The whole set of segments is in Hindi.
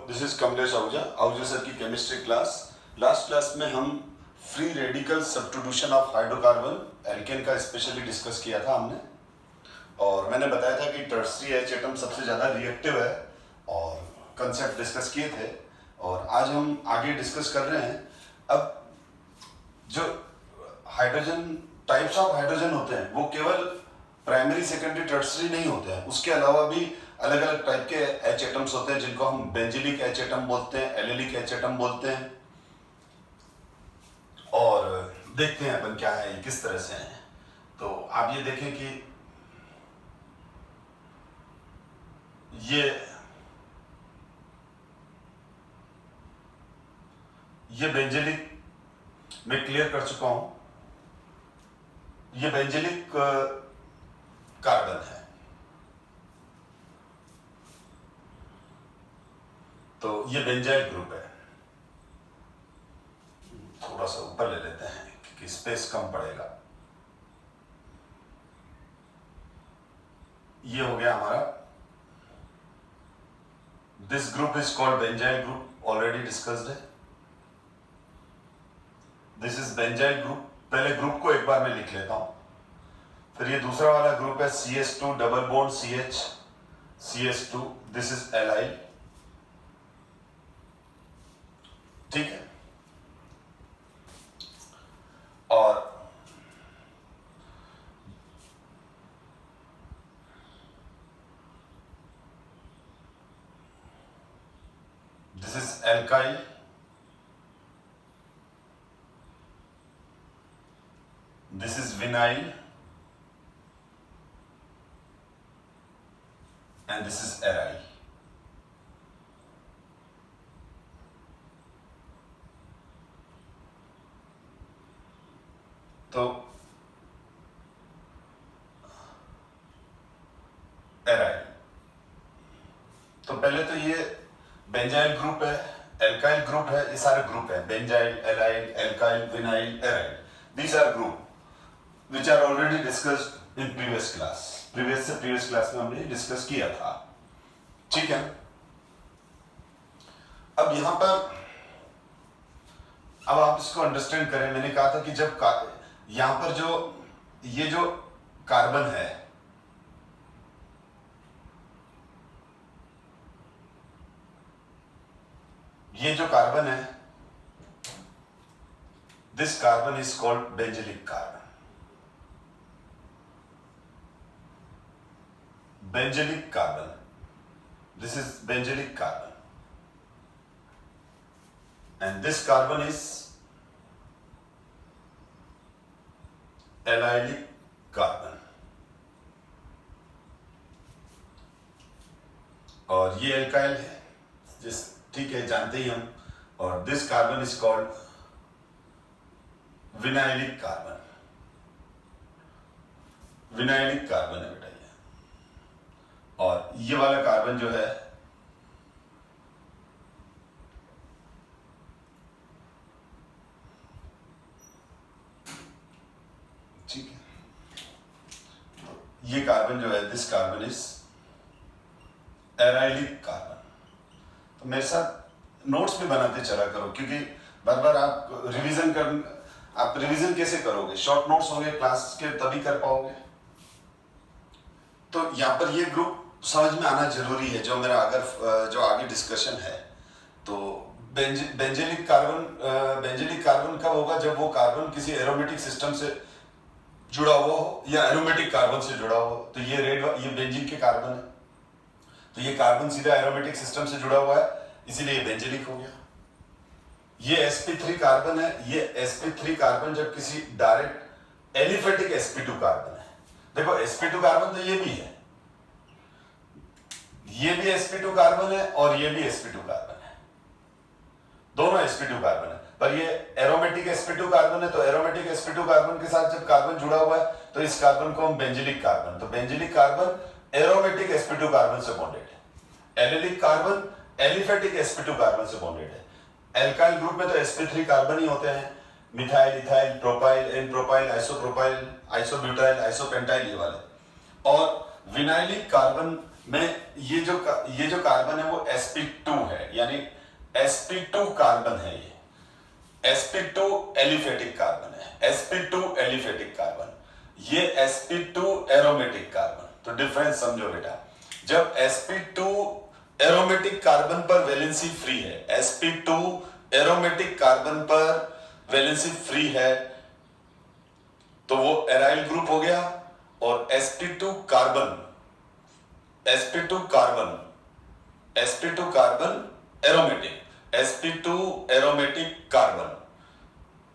This is Kamlesh Ahuja sir की केमिस्ट्री क्लास। लास्ट क्लास में हम free radical substitution of hydrocarbon alkane का स्पेशली डिस्कस किया था हमने, और मैंने बताया था कि टर्सरी एच एटम सबसे ज़्यादा रिएक्टिव है और कंसेप्ट डिस्कस किए थे। और आज हम आगे डिस्कस कर रहे हैं। अब जो हाइड्रोजन टाइप्स ऑफ हाइड्रोजन होते हैं वो केवल प्राइमरी सेकेंडरी टर्सरी नहीं होते हैं, उसके अलावा भी अलग अलग टाइप के एच एटम्स होते हैं जिनको हम बेंजिलिक एच एटम बोलते हैं, एलिलिक एच एटम बोलते हैं। और देखते हैं अपन क्या है, किस तरह से हैं। तो आप ये देखें कि ये बेंजिलिक मैं क्लियर कर चुका हूं। ये बेंजिलिक कार्बन है, तो ये बेंजाइल ग्रुप है। थोड़ा सा ऊपर ले लेते हैं क्योंकि स्पेस कम पड़ेगा। ये हो गया हमारा। This group is called benzyl group, already discussed है। This is benzyl group. पहले ग्रुप को एक बार मैं लिख लेता हूं। फिर ये दूसरा वाला ग्रुप है CH2 double bond CH CH2, this is allyl. ठीक है। और this is alkyl. This is vinyl and this is aryl. तो एराइल, तो पहले तो ये बेंजाइल ग्रुप है, एल्काइल ग्रुप है, ये सारे ग्रुप है। Benzyl, allyl, alkyl, vinyl, aryl, these are group which are already discussed in previous class। previous class में हमने डिस्कस किया था। ठीक है। अब यहां पर अब आप इसको अंडरस्टैंड करें। मैंने कहा था कि जब यहां पर ये जो कार्बन है, ये जो कार्बन है, this carbon is called benzylic carbon. Benzylic carbon, this is benzylic carbon, and this carbon is allylic carbon. और ये एल्काइल है, ठीक है, जानते ही हम। और this carbon is called vinylic carbon. Vinylic carbon है बेटा ये। और ये वाला कार्बन जो है ठीक है, ये कार्बन जो है, दिस कार्बन इज एराइलिक कार्बन। तो मेरे साथ नोट्स भी बनाते चला करो, क्योंकि बार बार आप रिवीजन कैसे करोगे? शॉर्ट नोट्स होंगे क्लास के तभी कर पाओगे। तो यहां पर ये ग्रुप समझ में आना जरूरी है, जो मेरा जो आगे डिस्कशन है। तो बेंजिलिक कार्बन कब होगा? जब वो कार्बन किसी एरोमेटिक सिस्टम से जुड़ा हुआ हो या एरोमेटिक कार्बन से जुड़ा हो। तो ये बेंजीन के कार्बन है, तो ये कार्बन सीधा एरोमेटिक सिस्टम से जुड़ा हुआ है, इसीलिए ये बेंजिलिक हो गया। ये sp3 कार्बन है। ये sp3 कार्बन जब किसी डायरेक्ट एलिफेटिक sp2 कार्बन है। देखो sp2 कार्बन तो ये भी है, ये भी sp2 कार्बन है और ये भी sp2 कार्बन है, दोनों sp2 कार्बन है। पर ये एरोमेटिक sp2 कार्बन है, तो एरोमेटिक sp2 कार्बन के साथ जब कार्बन जुड़ा हुआ है तो इस कार्बन को हम बेंजिलिक कार्बन। तो benzylic carbon aromatic sp2 carbon से बॉन्डेड है। Allylic carbon aliphatic sp2 carbon से बॉन्डेड है। एल्काइल ग्रुप में तो sp3 कार्बन ही होते हैं, methyl, ethyl, propyl, n propyl, isopropyl, isobutyl, isopentyl, ये वाले। और विनाइलिक कार्बन मैं ये जो कार्बन है वो sp2 है, यानी sp2 कार्बन है। ये sp2 एलिफेटिक कार्बन है, sp2 एलिफेटिक कार्बन, ये sp2 एरोमेटिक कार्बन। तो डिफरेंस समझो बेटा, जब sp2 एरोमेटिक कार्बन पर वैलेंसी फ्री है, sp2 एरोमेटिक कार्बन पर वैलेंसी फ्री है, तो वो एराइल ग्रुप हो गया। और sp2 carbon aromatic, sp2 aromatic carbon,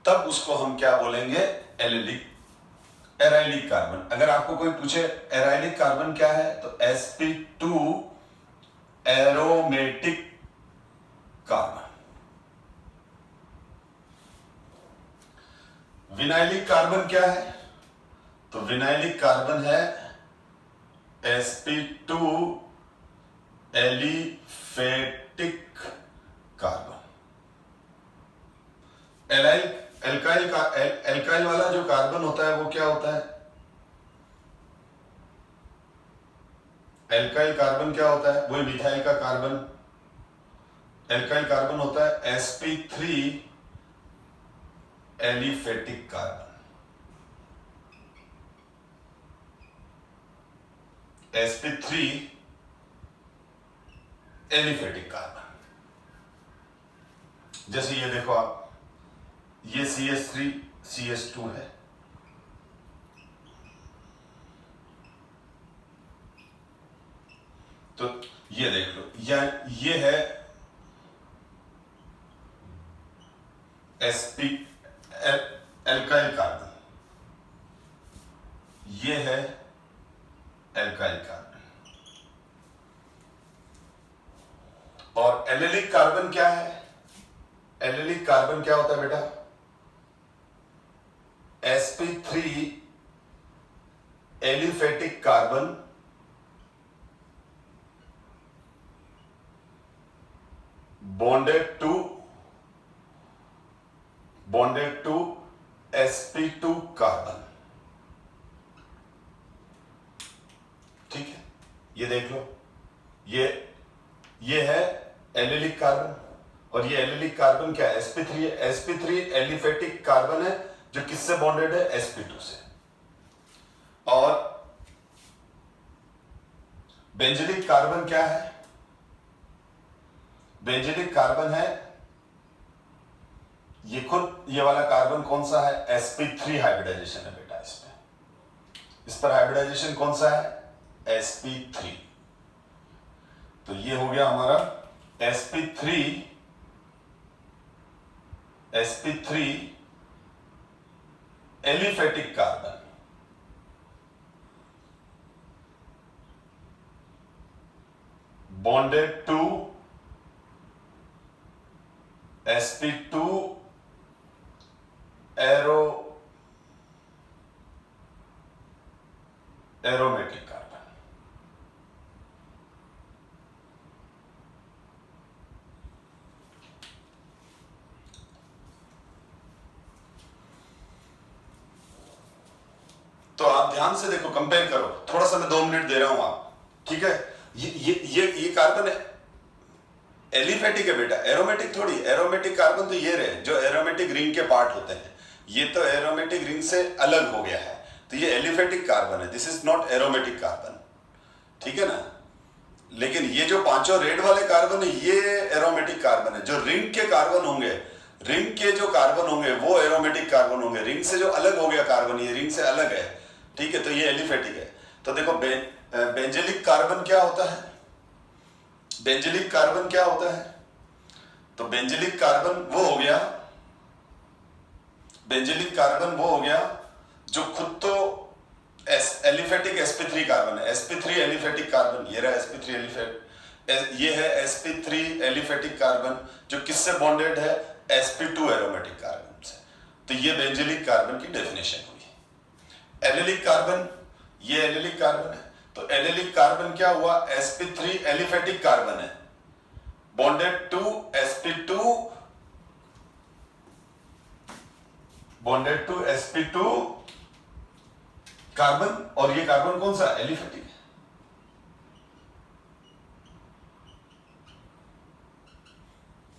तब उसको हम क्या बोलेंगे? एराइलिक कार्बन। अगर आपको कोई पूछे एराइलिक कार्बन क्या है, तो sp2 aromatic carbon. Vinylic carbon क्या है? तो विनाइलिक कार्बन है sp2 एलिफेटिक कार्बन। एल्काइल वाला जो कार्बन होता है वो क्या होता है? एल्काइल कार्बन क्या होता है? वही मिथाइल का कार्बन। एल्काइल कार्बन होता है sp3 aliphatic carbon. sp3 aliphatic carbon. जैसे ये देखो आप, ये CH3 CH2 है, तो ये देख लो, ये है एल्काइल कार्बन, ये है एल्काइल कार्बन। और एलिलिक कार्बन क्या है? एलिलिक कार्बन क्या होता है बेटा? sp3 aliphatic carbon bonded to sp2 carbon. ठीक है, ये देख लो, ये है एलिलिक कार्बन, और ये एलिलिक कार्बन क्या है? sp3 है। sp3 एलिफेटिक कार्बन है जो किससे बॉन्डेड है? sp2 से। और बेंजीलिक कार्बन क्या है? बेंजीलिक कार्बन है, ये वाला कार्बन कौन सा है? sp3 हाइब्रिडाइजेशन है बेटा, इस पर हाइब्रिडाइजेशन कौन सा है? sp3। तो ये हो गया हमारा sp3 aliphatic carbon bonded to sp2 aromatic carbon. तो आप ध्यान से देखो, कंपेयर करो, थोड़ा सा मैं 2 मिनट दे रहा हूं आप, ठीक है? ये कार्बन है, एलिफेटिक है बेटा, एरोमेटिक थोड़ी। एरोमेटिक कार्बन तो ये रहे जो एरोमेटिक रिंग के पार्ट होते हैं, ये तो एरोमेटिक रिंग से अलग हो गया है, तो ये एलिफेटिक कार्बन है, this is not aromatic carbon, ठीक है ना? लेकिन ये जो 5 रेड वाले कार्बन है, ये एरोमेटिक कार्बन है। जो रिंग के कार्बन होंगे, रिंग के जो कार्बन होंगे वो एरोमेटिक कार्बन होंगे। रिंग से जो अलग हो गया कार्बन, ये रिंग से अलग है, ठीक है? तो ये एलिफेटिक है। तो देखो, बेंजीलिक कार्बन क्या होता है? बेंजीलिक कार्बन क्या होता है? तो बेंजीलिक कार्बन वो हो गया, बेंजीलिक कार्बन वो हो गया जो खुद तो एलिफेटिक sp3 कार्बन है, sp3 एलिफेटिक कार्बन, ये रहा sp3 एलिफेटिक, ये है sp3 एलिफेटिक कार्बन जो किससे बॉन्डेड है? sp2 एरोमेटिक कार्बन से। तो ये बेंजीलिक कार्बन की डेफिनेशन हुई। एलिलिक कार्बन, ये एलिलिक कार्बन है, तो एलिलिक कार्बन क्या हुआ? sp3 एलिफेटिक कार्बन है बॉन्डेड टू sp2 कार्बन, और ये कार्बन कौन सा? एलिफेटिक है।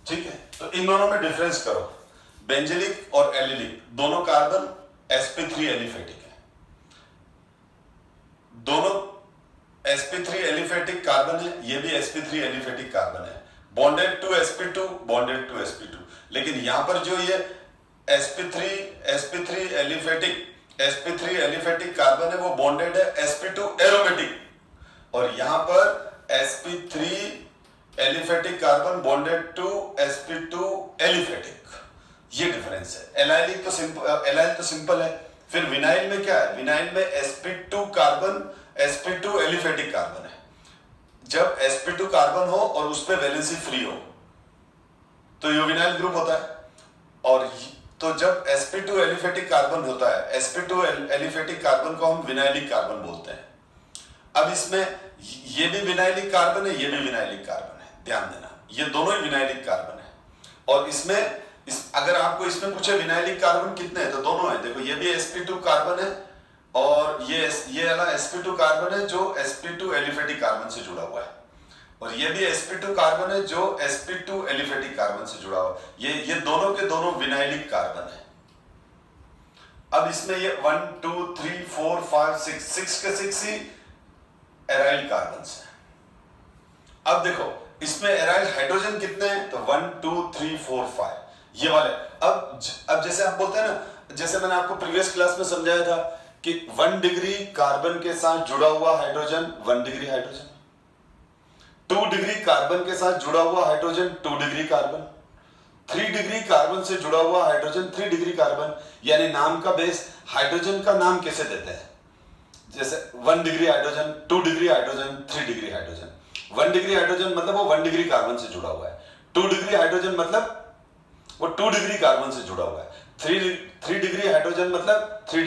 ठीक है, तो इन दोनों में डिफरेंस करो। बेंजिलिक और एलिलिक दोनों कार्बन sp3 एलिफेटिक है, दोनों sp3 एलिफेटिक कार्बन है, ये भी sp3 एलिफेटिक कार्बन है, bonded to sp2, bonded to sp2। लेकिन यहां पर जो ये sp3 एलिफेटिक कार्बन है वो बॉन्डेड है sp2 एरोमेटिक, और यहां पर sp3 aliphatic carbon bonded to sp2 aliphatic. ये डिफरेंस है। एलाइल तो सिंपल है। फिर विनाइल में क्या है? विनाइल में sp2 carbon sp2 aliphatic carbon है। जब sp2 कार्बन हो और उस पर वैलेंसी फ्री हो तो ये विनाइल ग्रुप होता है, और तो जब sp2 एलिफेटिक कार्बन होता है, sp2 एलिफेटिक कार्बन को हम विनाइलिक कार्बन बोलते हैं। अब इसमें ये भी विनाइलिक कार्बन है, ये भी विनाइलिक कार्बन है, ध्यान देना, ये दोनों ही विनाइलिक कार्बन है। और इसमें अगर आपको इसमें पूछे विनाइलिक कार्बन कितने हैं तो दोनों है। देखो ये भी sp2 कार्बन है और ये वाला sp2 कार्बन है जो sp2 एलिफेटिक कार्बन से जुड़ा हुआ है, और ये भी sp2 कार्बन है जो sp2 एलिफेटिक कार्बन से जुड़ा हुआ है। ये दोनों के दोनों विनाइलिक कार्बन है। अब इसमें ये 1 2 3 4 5 6 के 6 ही एराइल कार्बन है। अब देखो इसमें एराइल हाइड्रोजन कितने हैं तो 1 2 3 4 5 ये वाले। अब जैसे आप बोलते हैं ना, जैसे मैंने आपको प्रीवियस क्लास में समझाया था कि 1 डिग्री कार्बन के साथ जुड़ा हुआ hydrogen 1 degree hydrogen, 2 degree carbon के साथ जुड़ा हुआ hydrogen 2 degree carbon, 3 degree carbon से जुड़ा हुआ हाइड्रोजन 3 डिग्री कार्बन। यानी नाम का बेस हाइड्रोजन का नाम कैसे देते हैं? जैसे 1 degree hydrogen, 2 degree hydrogen, 3 degree hydrogen. 1 degree hydrogen मतलब वो 1 डिग्री कार्बन से जुड़ा हुआ है, 2 डिग्री हाइड्रोजन मतलब वो 2 डिग्री कार्बन से जुड़ा हुआ है, 3 डिग्री हाइड्रोजन मतलब 3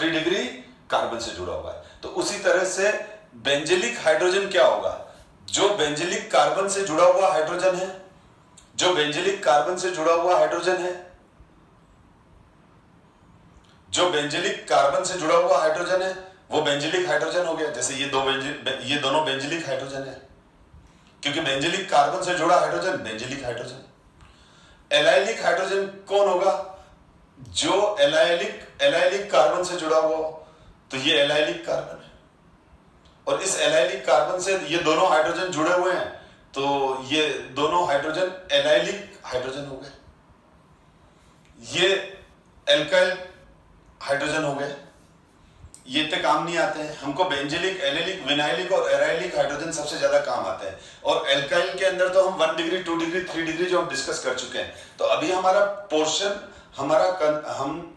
डिग्री कार्बन से जुड़ा हुआ है। तो उसी तरह से बेंजिलिक हाइड्रोजन क्या होगा? जो बेंजिलिक कार्बन से जुड़ा हुआ हाइड्रोजन है, जो बेंजिलिक कार्बन से जुड़ा हुआ हाइड्रोजन है, जो बेंजिलिक कार्बन से जुड़ा हुआ हाइड्रोजन है वो बेंजिलिक हाइड्रोजन हो गया। जैसे ये दोनों बेंजिलिक हाइड्रोजन है, क्योंकि बेंजिलिक कार्बन से जुड़ा hydrogen benzylic hydrogen. Allylic hydrogen कौन होगा? जो एलाइलिक कार्बन से जुड़ा हुआ हो, तो ये एलाइलिक कार्बन है, और इस एलाइलिक कार्बन से ये दोनों हाइड्रोजन जुड़े हुए हैं, तो ये दोनों हाइड्रोजन एलाइलिक हाइड्रोजन हो गए। ये एल्काइल हाइड्रोजन हो गए। ये इतने काम नहीं आते हैं हमको। बेंजिलिक, एलिलिक, विनाइलिक और एराइलिक हाइड्रोजन सबसे ज्यादा काम आते हैं। और एल्काइल के अंदर तो हम 1 डिग्री 2 डिग्री 3 डिग्री जो हम डिस्कस कर चुके हैं। तो अभी हमारा पोर्शन हम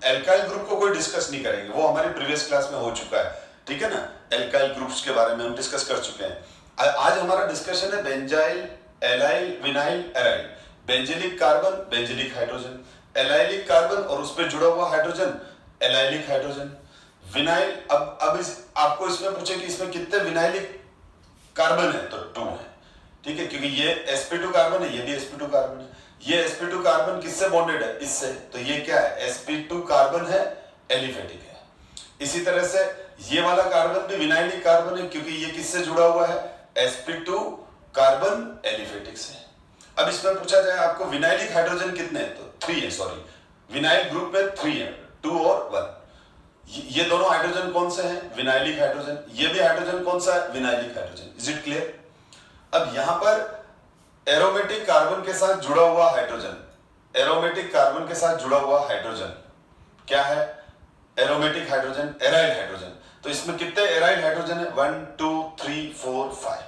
एल्काइल ग्रुप को कोई डिस्कस नहीं करेंगे, वो हमारी प्रीवियस क्लास में हो चुका है, ठीक है ना। एल्काइल ग्रुप्स के बारे में हम डिस्कस कर चुके हैं। आज हमारा डिस्कशन है benzyl, allyl, vinyl, aryl. Benzylic carbon benzylic hydrogen, allylic carbon और उस पर जुड़ा हुआ हाइड्रोजन एलाइलिक हाइड्रोजन, विनाइल। अब आपको इसमें पूछे कि इसमें कितने विनाइलिक कार्बन है तो 2 है, ठीक है, क्योंकि ये sp2 कार्बन है, ये भी sp2 कार्बन है। ये sp2 कार्बन किससे बॉन्डेड है? इससे। तो ये क्या है? sp2 कार्बन है, एलिफेटिक है। इसी तरह से ये वाला कार्बन भी विनाइलिक कार्बन है, क्योंकि ये किससे जुड़ा हुआ है? sp2 कार्बन एलिफेटिक से। अब इसमें पूछा जाए आपको विनाइलिक हाइड्रोजन कितने हैं तो 3 है। सॉरी, विनाइल ग्रुप में 3 है, 2 और 1। ये दोनों हाइड्रोजन कौन से हैं? Vinylic hydrogen. ये भी हाइड्रोजन कौन सा है? Vinylic hydrogen. Is it clear? अब यहां पर एरोमेटिक कार्बन के साथ जुड़ा हुआ हाइड्रोजन, एरोमेटिक कार्बन के साथ जुड़ा हुआ हाइड्रोजन क्या है? Aromatic hydrogen, aryl hydrogen. तो इसमें कितने एराइल हाइड्रोजन है? 1 2 3 4 5।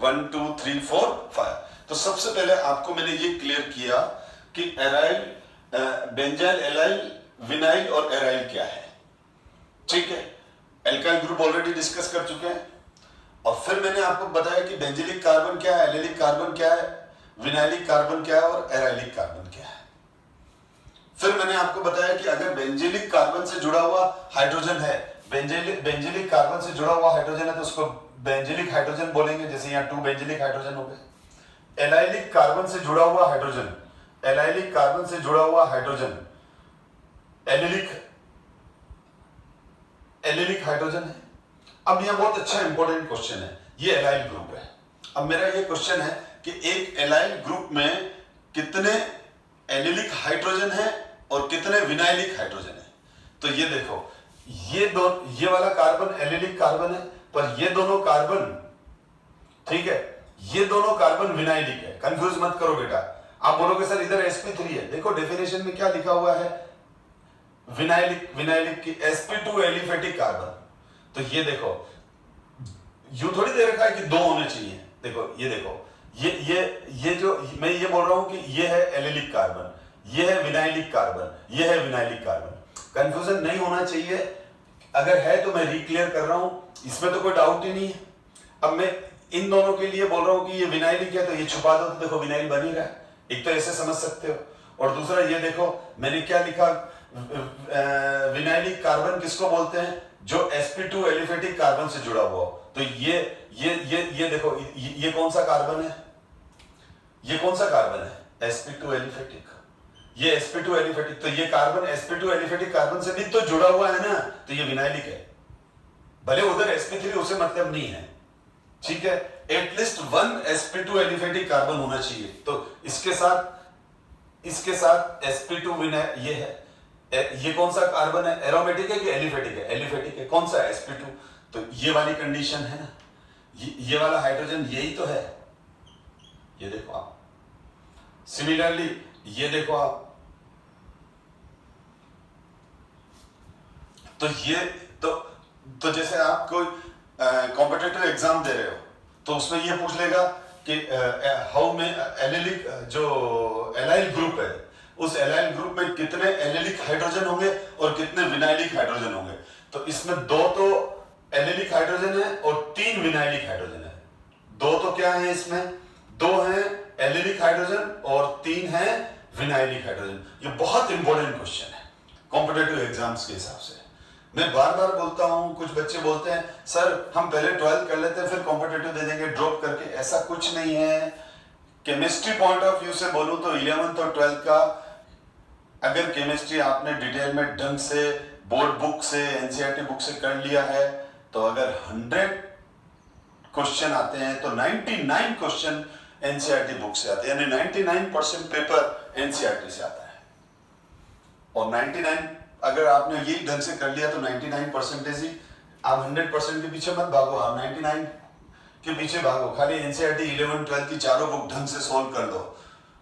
1 2 3 4 5। तो सबसे पहले आपको मैंने ये क्लियर किया कि एराइल, बेंजाइल, एलाइल, विनाइल और एराइल क्या है, ठीक है। एल्काइल ग्रुप ऑलरेडी डिस्कस कर चुके हैं। और फिर मैंने आपको बताया कि बेंजिलिक कार्बन क्या है, एलिलिक कार्बन क्या है, विनाइलिक कार्बन क्या है और एराइलिक कार्बन क्या है। फिर मैंने आपको बताया कि अगर बेंजिलिक कार्बन से जुड़ा हुआ हाइड्रोजन है, बेंजिलिक कार्बन से जुड़ा हुआ हाइड्रोजन है तो उसको बेंजिलिक हाइड्रोजन बोलेंगे। जैसे यहाँ 2 बेंजिलिक हाइड्रोजन हो गए। एलाइलिक कार्बन से जुड़ा हुआ हाइड्रोजन, एलाइलिक कार्बन से जुड़ा हुआ हाइड्रोजन एलिलिक हाइड्रोजन है। अब यह बहुत अच्छा इंपॉर्टेंट क्वेश्चन है। ये एलाइल ग्रुप है अब मेरा ये क्वेश्चन है कि एक एलाइल ग्रुप में कितने एलिलिक हाइड्रोजन है और कितने विनाइलिक हाइड्रोजन है। तो ये देखो, ये वाला कार्बन एलिलिक कार्बन है, पर ये दोनों कार्बन, ठीक है, ये दोनों कार्बन विनाइलिक है। कंफ्यूज मत करो बेटा। आप बोलोगे सर इधर sp3 है, देखो डेफिनेशन में क्या लिखा हुआ है, विनाइलिक की sp2 एलिफेटिक कार्बन। तो ये देखो, यूं थोड़ी दे रखा है कि 2 होने चाहिए। देखो ये देखो, ये जो मैं ये बोल रहा हूं कि ये है एलिलिक कार्बन, ये है विनाइलिक कार्बन, ये है विनाइलिक कार्बन। कंफ्यूजन नहीं होना चाहिए, अगर है तो मैं रिक्लियर कर रहा हूं, इसमें तो कोई डाउट ही नहीं है। अब मैं इन दोनों के लिए बोल रहा हूं कि ये विनाइलिक है तो ये छुपा दो, तो देखो विनाइल बन ही रहा है। एक तो ऐसे समझ सकते हो, और दूसरा ये देखो मैंने क्या लिखा, विनाइलिक कार्बन किसको बोलते हैं, जो sp2 एलिफेटिक कार्बन से जुड़ा हुआ हो। तो ये देखो, ये कौन सा कार्बन है, ये कौन सा कार्बन है, sp2 एलिफेटिक, ये sp2 एलिफेटिक। तो ये कार्बन sp2 एलिफेटिक कार्बन से भी तो जुड़ा हुआ है ना, तो ये विनाइलिक है। भले उधर sp3 उसे मतलब नहीं है, ठीक है, एटलीस्ट 1 sp2 एलिफेटिक कार्बन होना चाहिए। तो इसके साथ sp2 विनाइल, ये है, ये कौन सा कार्बन है, एरोमेटिक है कि एलिफेटिक है, एलिफेटिक है। कौन सा sp2, तो ये वाली कंडीशन है ना, ये वाला हाइड्रोजन यही तो है। ये देखो आप, सिमिलरली ये देखो आप, तो ये तो जैसे आप कोई कॉम्पिटिटिव एग्जाम दे रहे हो तो उसमें ये पूछ लेगा कि हाउ में एलिलिक, जो एलाइल ग्रुप है, उस एलाइल ग्रुप में कितने एलिलिक हाइड्रोजन होंगे और कितने विनाइलिक हाइड्रोजन होंगे। तो इसमें 2 तो एलिलिक हाइड्रोजन है और 3 विनाइलिक हाइड्रोजन है। 2 तो क्या है इसमें, 2 हैं एलिलिक हाइड्रोजन और 3 हैं विनाइलिक हाइड्रोजन। ये बहुत इंपॉर्टेंट क्वेश्चन है कॉम्पिटिटिव एग्जाम्स के हिसाब से। मैं बार बार बोलता हूं, कुछ बच्चे बोलते हैं सर हम पहले 12 कर लेते हैं फिर कॉम्पिटिटिव दे देंगे ड्रॉप करके। ऐसा कुछ नहीं है। केमिस्ट्री पॉइंट ऑफ व्यू से बोलूं तो 11th और 12th का, अगर केमिस्ट्री आपने डिटेल में ढंग से बोर्ड बुक से, एनसीईआरटी बुक से कर लिया है, तो अगर 100 क्वेश्चन आते हैं तो 99 क्वेश्चन एनसीईआरटी बुक से आते हैं, यानी 99% पेपर एनसीईआरटी से आता है। और 99 अगर आपने यही ढंग से कर लिया तो 99% ही, आप 100% के पीछे मत भागो, आप 99 के पीछे भागो। खाली एनसीईआरटी 11, 12 की चारों बुक ढंग से सोल्व कर दो।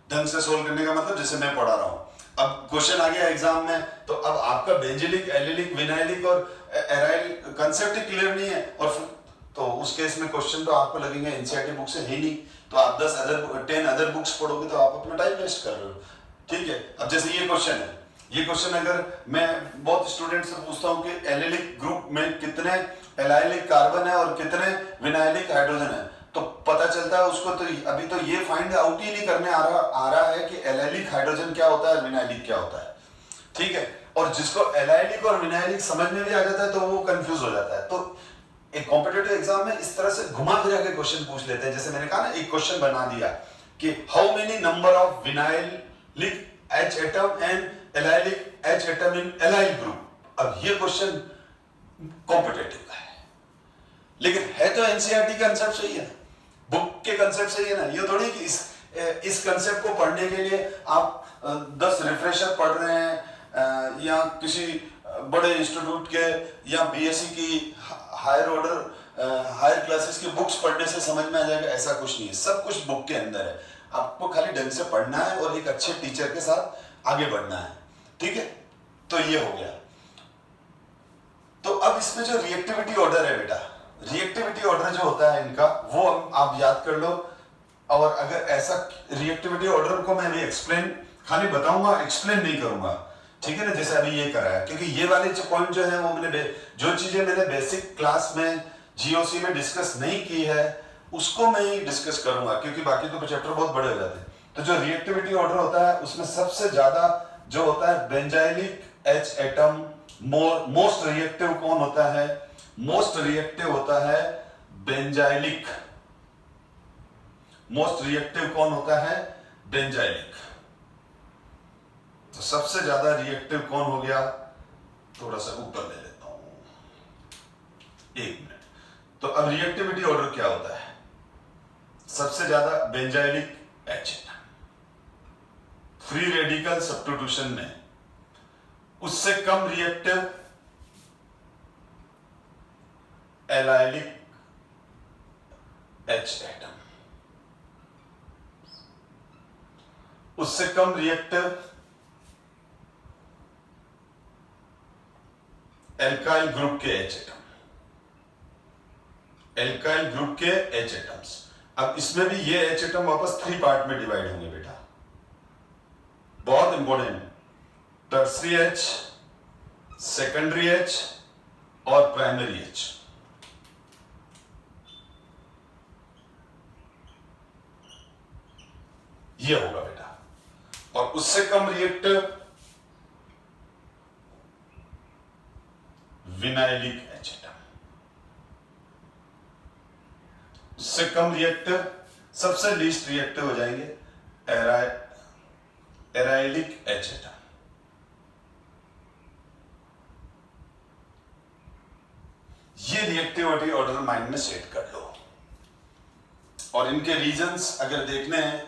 ढंग से सोल्व करने का मतलब जैसे मैं पढ़ा रहा हूं। अब क्वेश्चन आ गया एग्जाम में, तो अब आपका बेंजिलिक, एलिलिक, विनाइलिक और एराइल कंसेप्ट ही क्लियर नहीं है, और तो उस केस में क्वेश्चन तो आपको लगेंगे एनसीईआरटी बुक से है नहीं, तो आप 10 अदर बुक्स पढ़ोगे तो आप अपना टाइम वेस्ट कर रहे हो। ठीक है, अब जैसे ये क्वेश्चन है, ये क्वेश्चन अगर मैं बहुत स्टूडेंट से पूछता हूँ कि एलिलिक ग्रुप में कितने एलाइलिक कार्बन है और कितने विनाइलिक हाइड्रोजन है, तो पता चलता है उसको, तो अभी तो ये फाइंड आउट ही नहीं करने आ रहा है कि एलाइलिक हाइड्रोजन क्या होता है, विनाइलिक क्या होता है। ठीक है, और जिसको एलाइलिक और विनाइलिक समझ में भी आ जाता है तो वो कंफ्यूज हो जाता है। तो एक कॉम्पिटिटिव एग्जाम में इस तरह से घुमा फिरा के क्वेश्चन पूछ लेते हैं। जैसे मैंने कहा ना, एक क्वेश्चन बना दिया कि how many number of vinylic H atom and allylic H atom in allyl group. अब ये क्वेश्चन कॉम्पिटिटिव का है, लेकिन है तो एनसीईआरटी कंसेप्ट सही है ना, बुक के कंसेप्ट सही है ना। ये थोड़ी कि इस कंसेप्ट को पढ़ने के लिए आप 10 रिफ्रेशर पढ़ रहे हैं या किसी बड़े इंस्टीट्यूट के या बीएससी की हायर क्लासेस की बुक्स पढ़ने से समझ में आ जाएगा, ऐसा कुछ नहीं है। सब कुछ बुक के अंदर है, आपको खाली ढंग से पढ़ना है और एक अच्छे टीचर के साथ आगे बढ़ना है। ठीक है, तो ये हो गया। तो अब इसमें जो रिएक्टिविटी ऑर्डर है बेटा, रिएक्टिविटी ऑर्डर जो होता है इनका, वो आप याद कर लो। और अगर ऐसा रिएक्टिविटी ऑर्डर को मैं भी एक्सप्लेन खाली बताऊंगा, एक्सप्लेन नहीं करूंगा, ठीक है ना, जैसे अभी ये करा है, क्योंकि ये वाले जो पॉइंट जो है वो मैंने जो चीजें मैंने बेसिक क्लास में जीओसी में डिस्कस नहीं की है उसको मैं ही डिस्कस करूंगा, क्योंकि बाकी तो चैप्टर बहुत बड़े हो जाते हैं। तो जो रिएक्टिविटी ऑर्डर होता है उसमें सबसे ज्यादा जो होता है benzylic H atom. Most reactive कौन होता है? मोस्ट रिएक्टिव होता है बेंजाइलिक। मोस्ट रिएक्टिव कौन होता है? बेंजाइलिक। तो सबसे ज्यादा रिएक्टिव कौन हो गया? थोड़ा सा ऊपर ले लेता हूं, 1 मिनट। तो अब रिएक्टिविटी ऑर्डर क्या होता है? सबसे ज्यादा benzylic H atom. Free radical substitution में उससे कम रिएक्टिव एलाइलिक एच एटम, उससे कम रिएक्टिव एल्काइल ग्रुप के एच एटम, एल्काइल ग्रुप के एच एटम्स। अब इसमें भी ये एच एटम वापस 3 पार्ट में डिवाइड होंगे बेटा, बहुत important. Tertiary H, secondary H और प्राइमरी एच। ये होगा बेटा, और उससे कम रिएक्टिव विनाइलिक एच एटम, उससे कम रिएक्टिव, सबसे लीस्ट रिएक्टिव हो जाएंगे एराइलिक एच एटम। ये रिएक्टिविटी ऑर्डर माइंड में सेट कर लो, और इनके रीजंस अगर देखने हैं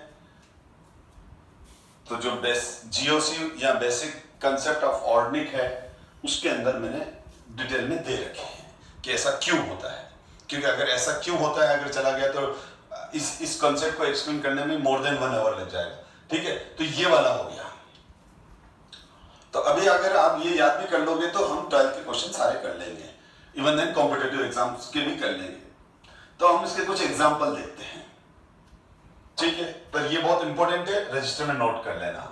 तो जो जीओसी या बेसिक कंसेप्ट ऑफ ऑर्गेनिक है उसके अंदर मैंने डिटेल में दे रखे हैं कि ऐसा क्यों होता है। क्योंकि अगर ऐसा क्यों होता है अगर चला गया तो इस कंसेप्ट को एक्सप्लेन करने में मोर देन 1 आवर लग जाएगा। ठीक है, तो ये वाला हो गया। तो अभी अगर आप ये याद भी कर लोगे तो हम 12th के क्वेश्चन सारे कर लेंगे, इवन देन कॉम्पिटिटिव एग्जाम्स के भी कर लेंगे। तो हम इसके कुछ एग्जाम्पल देखते हैं। ठीक है, पर ये बहुत इंपॉर्टेंट है, रजिस्टर में नोट कर लेना।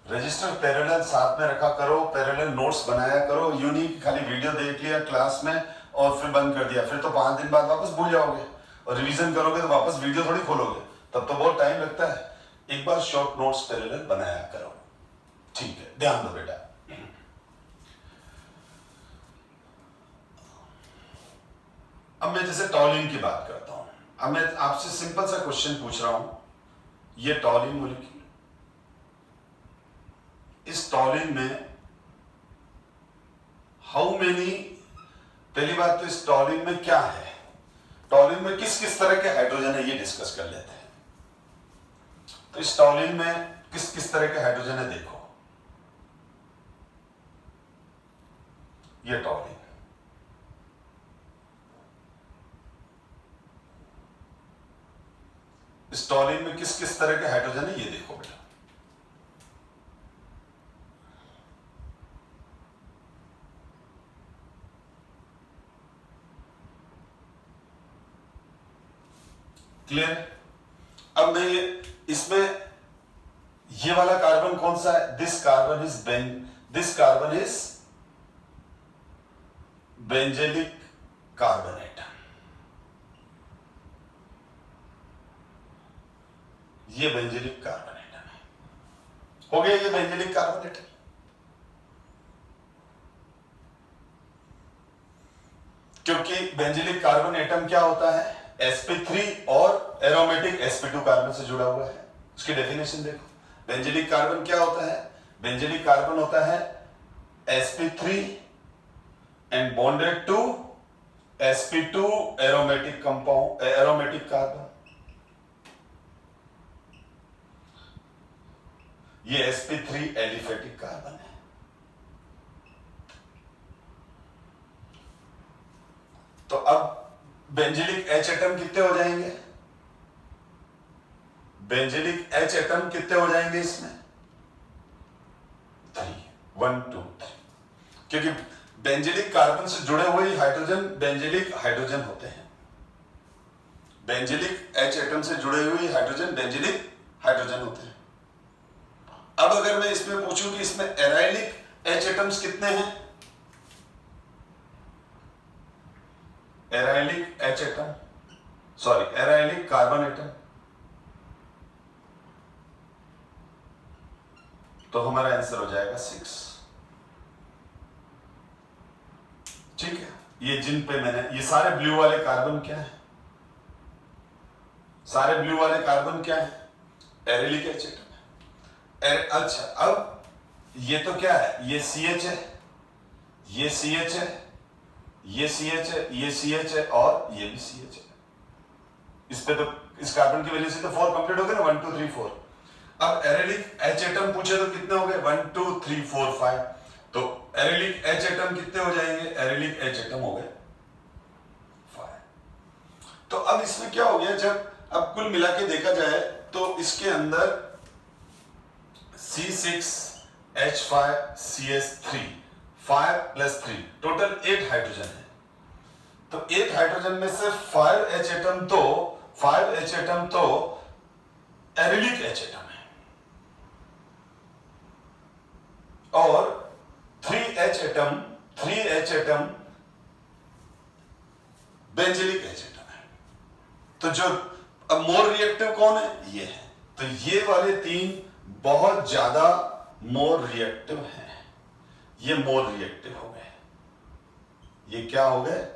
रजिस्टर पैरेलल साथ में रखा करो, पैरेलल नोट्स बनाया करो। यूनिक खाली वीडियो देख लिया क्लास में और फिर बंद कर दिया, फिर तो 5 दिन बाद वापस भूल जाओगे, और रिवीजन करोगे तो वापस वीडियो थोड़ी खोलोगे, तब तो बहुत टाइम लगता है। एक बार शॉर्ट नोट्स पैरेलल बनाया करो। ठीक है, ध्यान दो बेटा। अब मैं जैसे टॉलिन की बात करता हूं। अब मैं आपसे सिंपल सा क्वेश्चन पूछ रहा हूं, ये टॉलिन मॉलिक्यूल, इस टॉलिन में हाउ मेनी, पहली बात तो इस टॉलिन में क्या है, टॉलिन में किस किस तरह के हाइड्रोजन है ये डिस्कस कर लेते हैं। तो इस टॉलिन में किस किस तरह के हाइड्रोजन है देखो, ये टॉलिन, इस टॉलिन में किस किस तरह के हाइड्रोजन है ये देखो बेटा। क्लियर? अब मैं इसमें ये वाला कार्बन कौन सा है, this carbon is benzylic carbon atom. ये बेंजेलिक कार्बन एटम है, हो गया ये बेंजेलिक कार्बन एटम। क्योंकि बेंजेलिक कार्बन एटम क्या होता है, sp3 और एरोमेटिक sp2 कार्बन से जुड़ा हुआ है। उसकी डेफिनेशन देखो, बेंजेलिक कार्बन क्या होता है, बेंजेलिक कार्बन होता है sp3 and bonded to sp2 aromatic compound, aromatic carbon. ये sp3 एलिफेटिक कार्बन है। तो अब बेंजिलिक एच एटम कितने हो जाएंगे, बेंजिलिक एच एटम कितने हो जाएंगे इसमें, 3, 1 2 3। क्योंकि बेंजिलिक कार्बन से जुड़े हुए हाइड्रोजन बेंजिलिक हाइड्रोजन होते हैं। बेंजिलिक एच एटम से जुड़े हुए हाइड्रोजन बेंजिलिक हाइड्रोजन होते हैं। अब अगर मैं इसमें पूछूं कि इसमें एराइलिक एच एटम्स कितने हैं, allylic H atom, sorry allylic carbon atom, तो हमारा आंसर हो जाएगा 6। ठीक है, ये जिन पे मैंने, ये सारे ब्लू वाले कार्बन क्या है, सारे ब्लू वाले कार्बन क्या है, एराइलिक एच एटम है। अच्छा, अब ये तो क्या है, ये CH है, ये CH है, ये CH है, ये CH है और ये भी CH है। इस पे तो इस कार्बन की वजह से तो 4 कंप्लीट हो गए ना, 1 2 3 4। अब एरेलिक H एटम पूछे तो कितने हो गए, 1 2 3 4 5। तो एरेलिक H एटम कितने हो जाएंगे, एरेलिक H एटम हो गए 5। तो अब इसमें क्या हो गया, जब अब कुल मिला के देखा जाए तो इसके अंदर C6H5CS3 5 + 3 टोटल 8 हाइड्रोजन है। तो 8 हाइड्रोजन में से 5 H एटम तो एरिलिक H एटम है और 3 H atom benzylic H atom है। तो जो अब मोर रिएक्टिव कौन है, ये है। तो ये वाले 3 बहुत ज्यादा मोर रिएक्टिव हैं, ये मोर रिएक्टिव हो गए। ये क्या हो गए,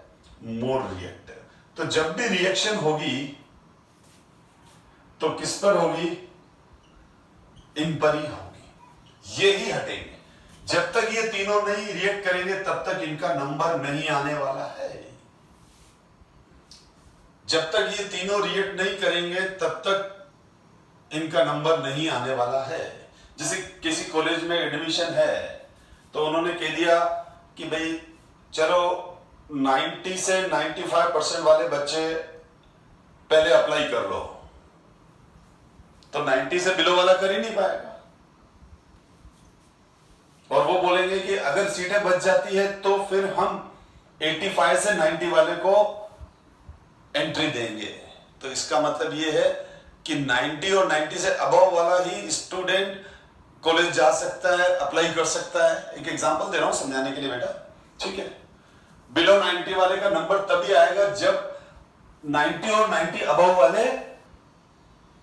मोर रिएक्टिव। तो जब भी रिएक्शन होगी तो किस पर होगी, इन पर ही होगी, ये ही हटेंगे। जब तक ये तीनों नहीं रिएक्ट करेंगे तब तक इनका नंबर नहीं आने वाला है। जब तक ये तीनों रिएक्ट नहीं करेंगे तब तक इनका नंबर नहीं आने वाला है। जैसे किसी कॉलेज में एडमिशन है तो उन्होंने कह दिया कि भाई चलो 90 से 95% वाले बच्चे पहले अप्लाई कर लो, तो 90 से बिलो वाला कर ही नहीं पाएगा। और वो बोलेंगे कि अगर सीटें बच जाती है तो फिर हम 85 से 90 वाले को एंट्री देंगे। तो इसका मतलब ये है कि 90 और 90 से अबव वाला ही स्टूडेंट कॉलेज जा सकता है, अप्लाई कर सकता है। एक एग्जांपल दे रहा हूं समझाने के लिए बेटा, ठीक है। बिलो 90 वाले का नंबर तभी आएगा जब 90 और 90 अबव वाले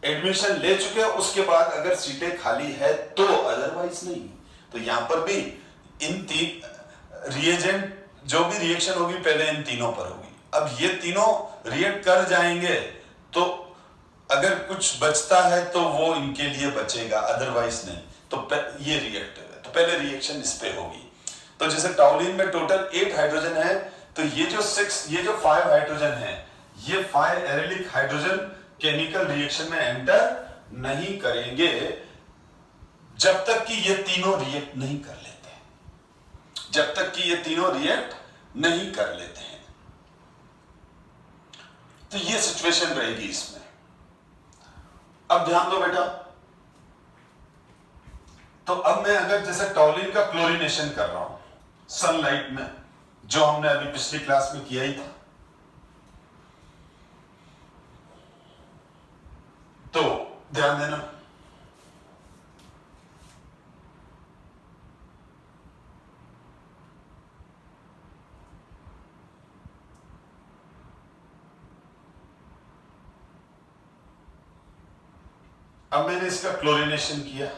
एडमिशन ले चुके हैं, उसके बाद अगर सीटें खाली है तो, अदरवाइज नहीं। तो यहां पर भी इन 3 रिएजेंट जो भी रिएक्शन होगी पहले इन तीनों पर होगी। अब ये तीनों रिएक्ट कर जाएंगे तो अगर कुछ बचता है तो वो इनके लिए बचेगा, अदरवाइज नहीं। तो ये रिएक्टिव है तो पहले रिएक्शन इस पे होगी। तो जैसे टॉलिन में टोटल 8 हाइड्रोजन है, तो ये जो 5 हाइड्रोजन है, ये 5 एरिलिक हाइड्रोजन केमिकल रिएक्शन में एंटर नहीं करेंगे जब तक कि ये तीनों रिएक्ट नहीं कर लेते, जब तक कि ये तीनों रिएक्ट नहीं कर लेते हैं। तो ये सिचुएशन रहेगी इसमें। अब ध्यान दो बेटा, तो अब मैं अगर जैसे टॉलिन का क्लोरीनेशन कर रहा हूं सनलाइट में, जो हमने अभी पिछली क्लास में किया ही था, तो ध्यान देना अब मैंने इसका क्लोरीनेशन किया,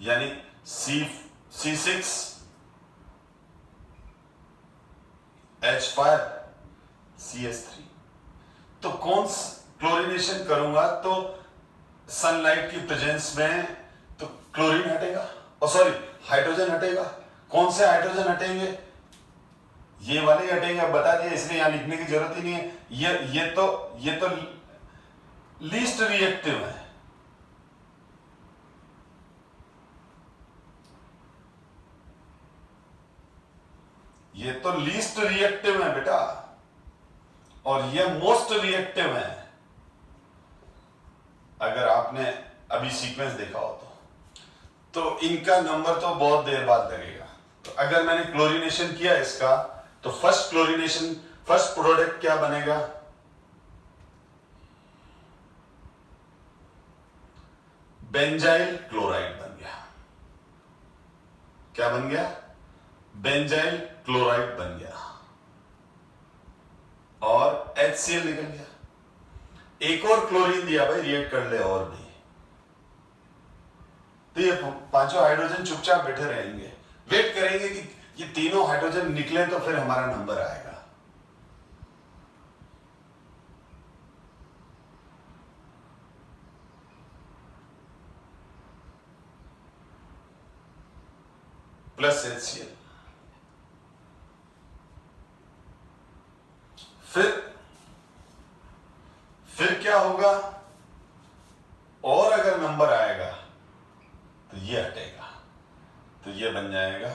यानी C6H5CS3। तो कौन क्लोरीनेशन करूंगा तो सनलाइट की प्रेजेंस में तो क्लोरीन हटेगा, और सॉरी हाइड्रोजन हटेगा। कौन से हाइड्रोजन हटेंगे, ये वाले हटेंगे। अब बता दिया इसलिए यहां लिखने की जरूरत ही नहीं है। ये तो लीस्ट रिएक्टिव है, ये तो लीस्ट रिएक्टिव है बेटा, और ये मोस्ट रिएक्टिव है। अगर आपने अभी सीक्वेंस देखा हो तो इनका नंबर तो बहुत देर बाद लगेगा। तो अगर मैंने क्लोरीनेशन किया इसका, तो फर्स्ट प्रोडक्ट क्या बनेगा, बेंजाइल क्लोराइड बन गया। क्या बन गया, बेंजाइल क्लोराइड बन गया, और HCl निकल गया। एक और क्लोरीन दिया भाई, रिएक्ट कर ले और भी। तो ये पांचों हाइड्रोजन चुपचाप बैठे रहेंगे, वेट करेंगे कि ये तीनों हाइड्रोजन निकले तो फिर हमारा नंबर आएगा। Plus HCl। फिर और अगर नंबर आएगा तो ये हटेगा, तो ये बन जाएगा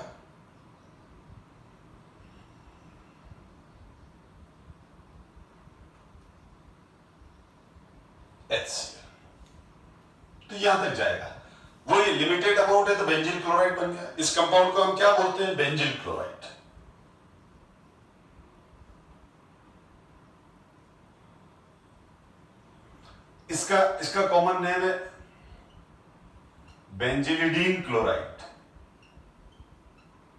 HCl। तो यहां तक जाएगा, वो ये लिमिटेड अमाउंट है तो बेंजील क्लोराइड बन गया। इस कंपाउंड को हम क्या बोलते हैं? बेंजील क्लोराइड। इसका कॉमन नेम है बेंजिलिडीन क्लोराइड।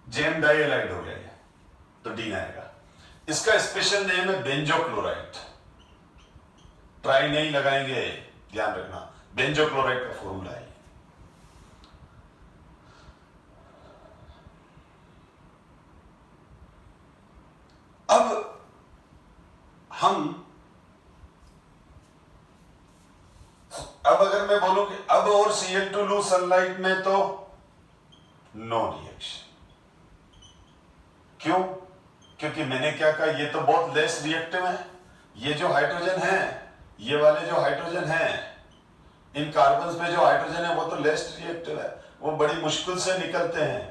जेम डाइलाइड हो गया ये, तो डीन आएगा। इसका स्पेशल नेम है बेंजो क्लोराइड। ट्राई नहीं लगाएंगे, ध्यान रखना, बेंजो क्लोराइड का फॉर्मूला है। अब अगर मैं बोलूं कि अब और Cl2 लू सनलाइट में, तो नो रिएक्शन। क्यों? क्योंकि मैंने क्या कहा, ये तो बहुत लेस रिएक्टिव है। ये जो हाइड्रोजन है, ये वाले जो हाइड्रोजन है, इन कार्बन्स में जो हाइड्रोजन है वो तो लेस रिएक्टिव है, वो बड़ी मुश्किल से निकलते हैं।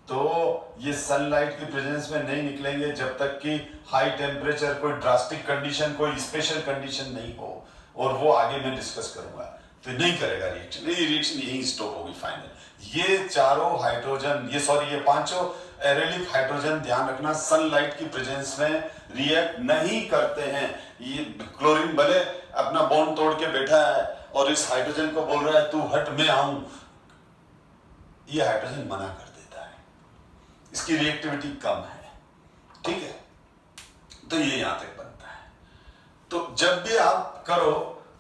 तो ये सनलाइट की प्रेजेंस में नहीं निकलेंगे जब तक कि हाई टेम्परेचर, कोई ड्रास्टिक कंडीशन, कोई स्पेशल कंडीशन नहीं हो, और वो आगे मैं डिस्कस करूंगा। तो नहीं करेगा रिएक्शन, ये रिएक्शन यहीं स्टॉप होगी फाइनल। ये चारों हाइड्रोजन, ये पांचों एरेलिक हाइड्रोजन, ध्यान रखना, सनलाइट की प्रेजेंस में रिएक्ट नहीं करते हैं। ये क्लोरीन भले अपना बॉन्ड तोड़ के बैठा है और इस हाइड्रोजन को बोल रहा है तू हट मैं आऊं, ये हाइड्रोजन मना कर देता है, इसकी रिएक्टिविटी कम है, ठीक है। तो ये यहां तक बनता है। तो जब भी आप करो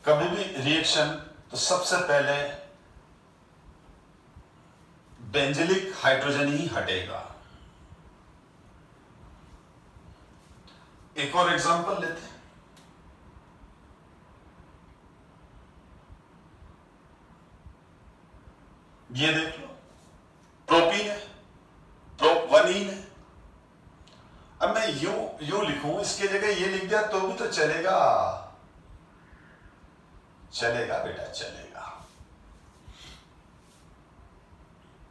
कभी भी रिएक्शन, तो सबसे पहले बेंजिलिक हाइड्रोजन ही हटेगा। एक और एग्जांपल लेते हैं। ये देख लो, प्रोपीन है, प्रोपवनीन है। अब मैं यूं लिखूं, इसके जगह ये लिख दिया तो भी तो चलेगा, चलेगा बेटा चलेगा।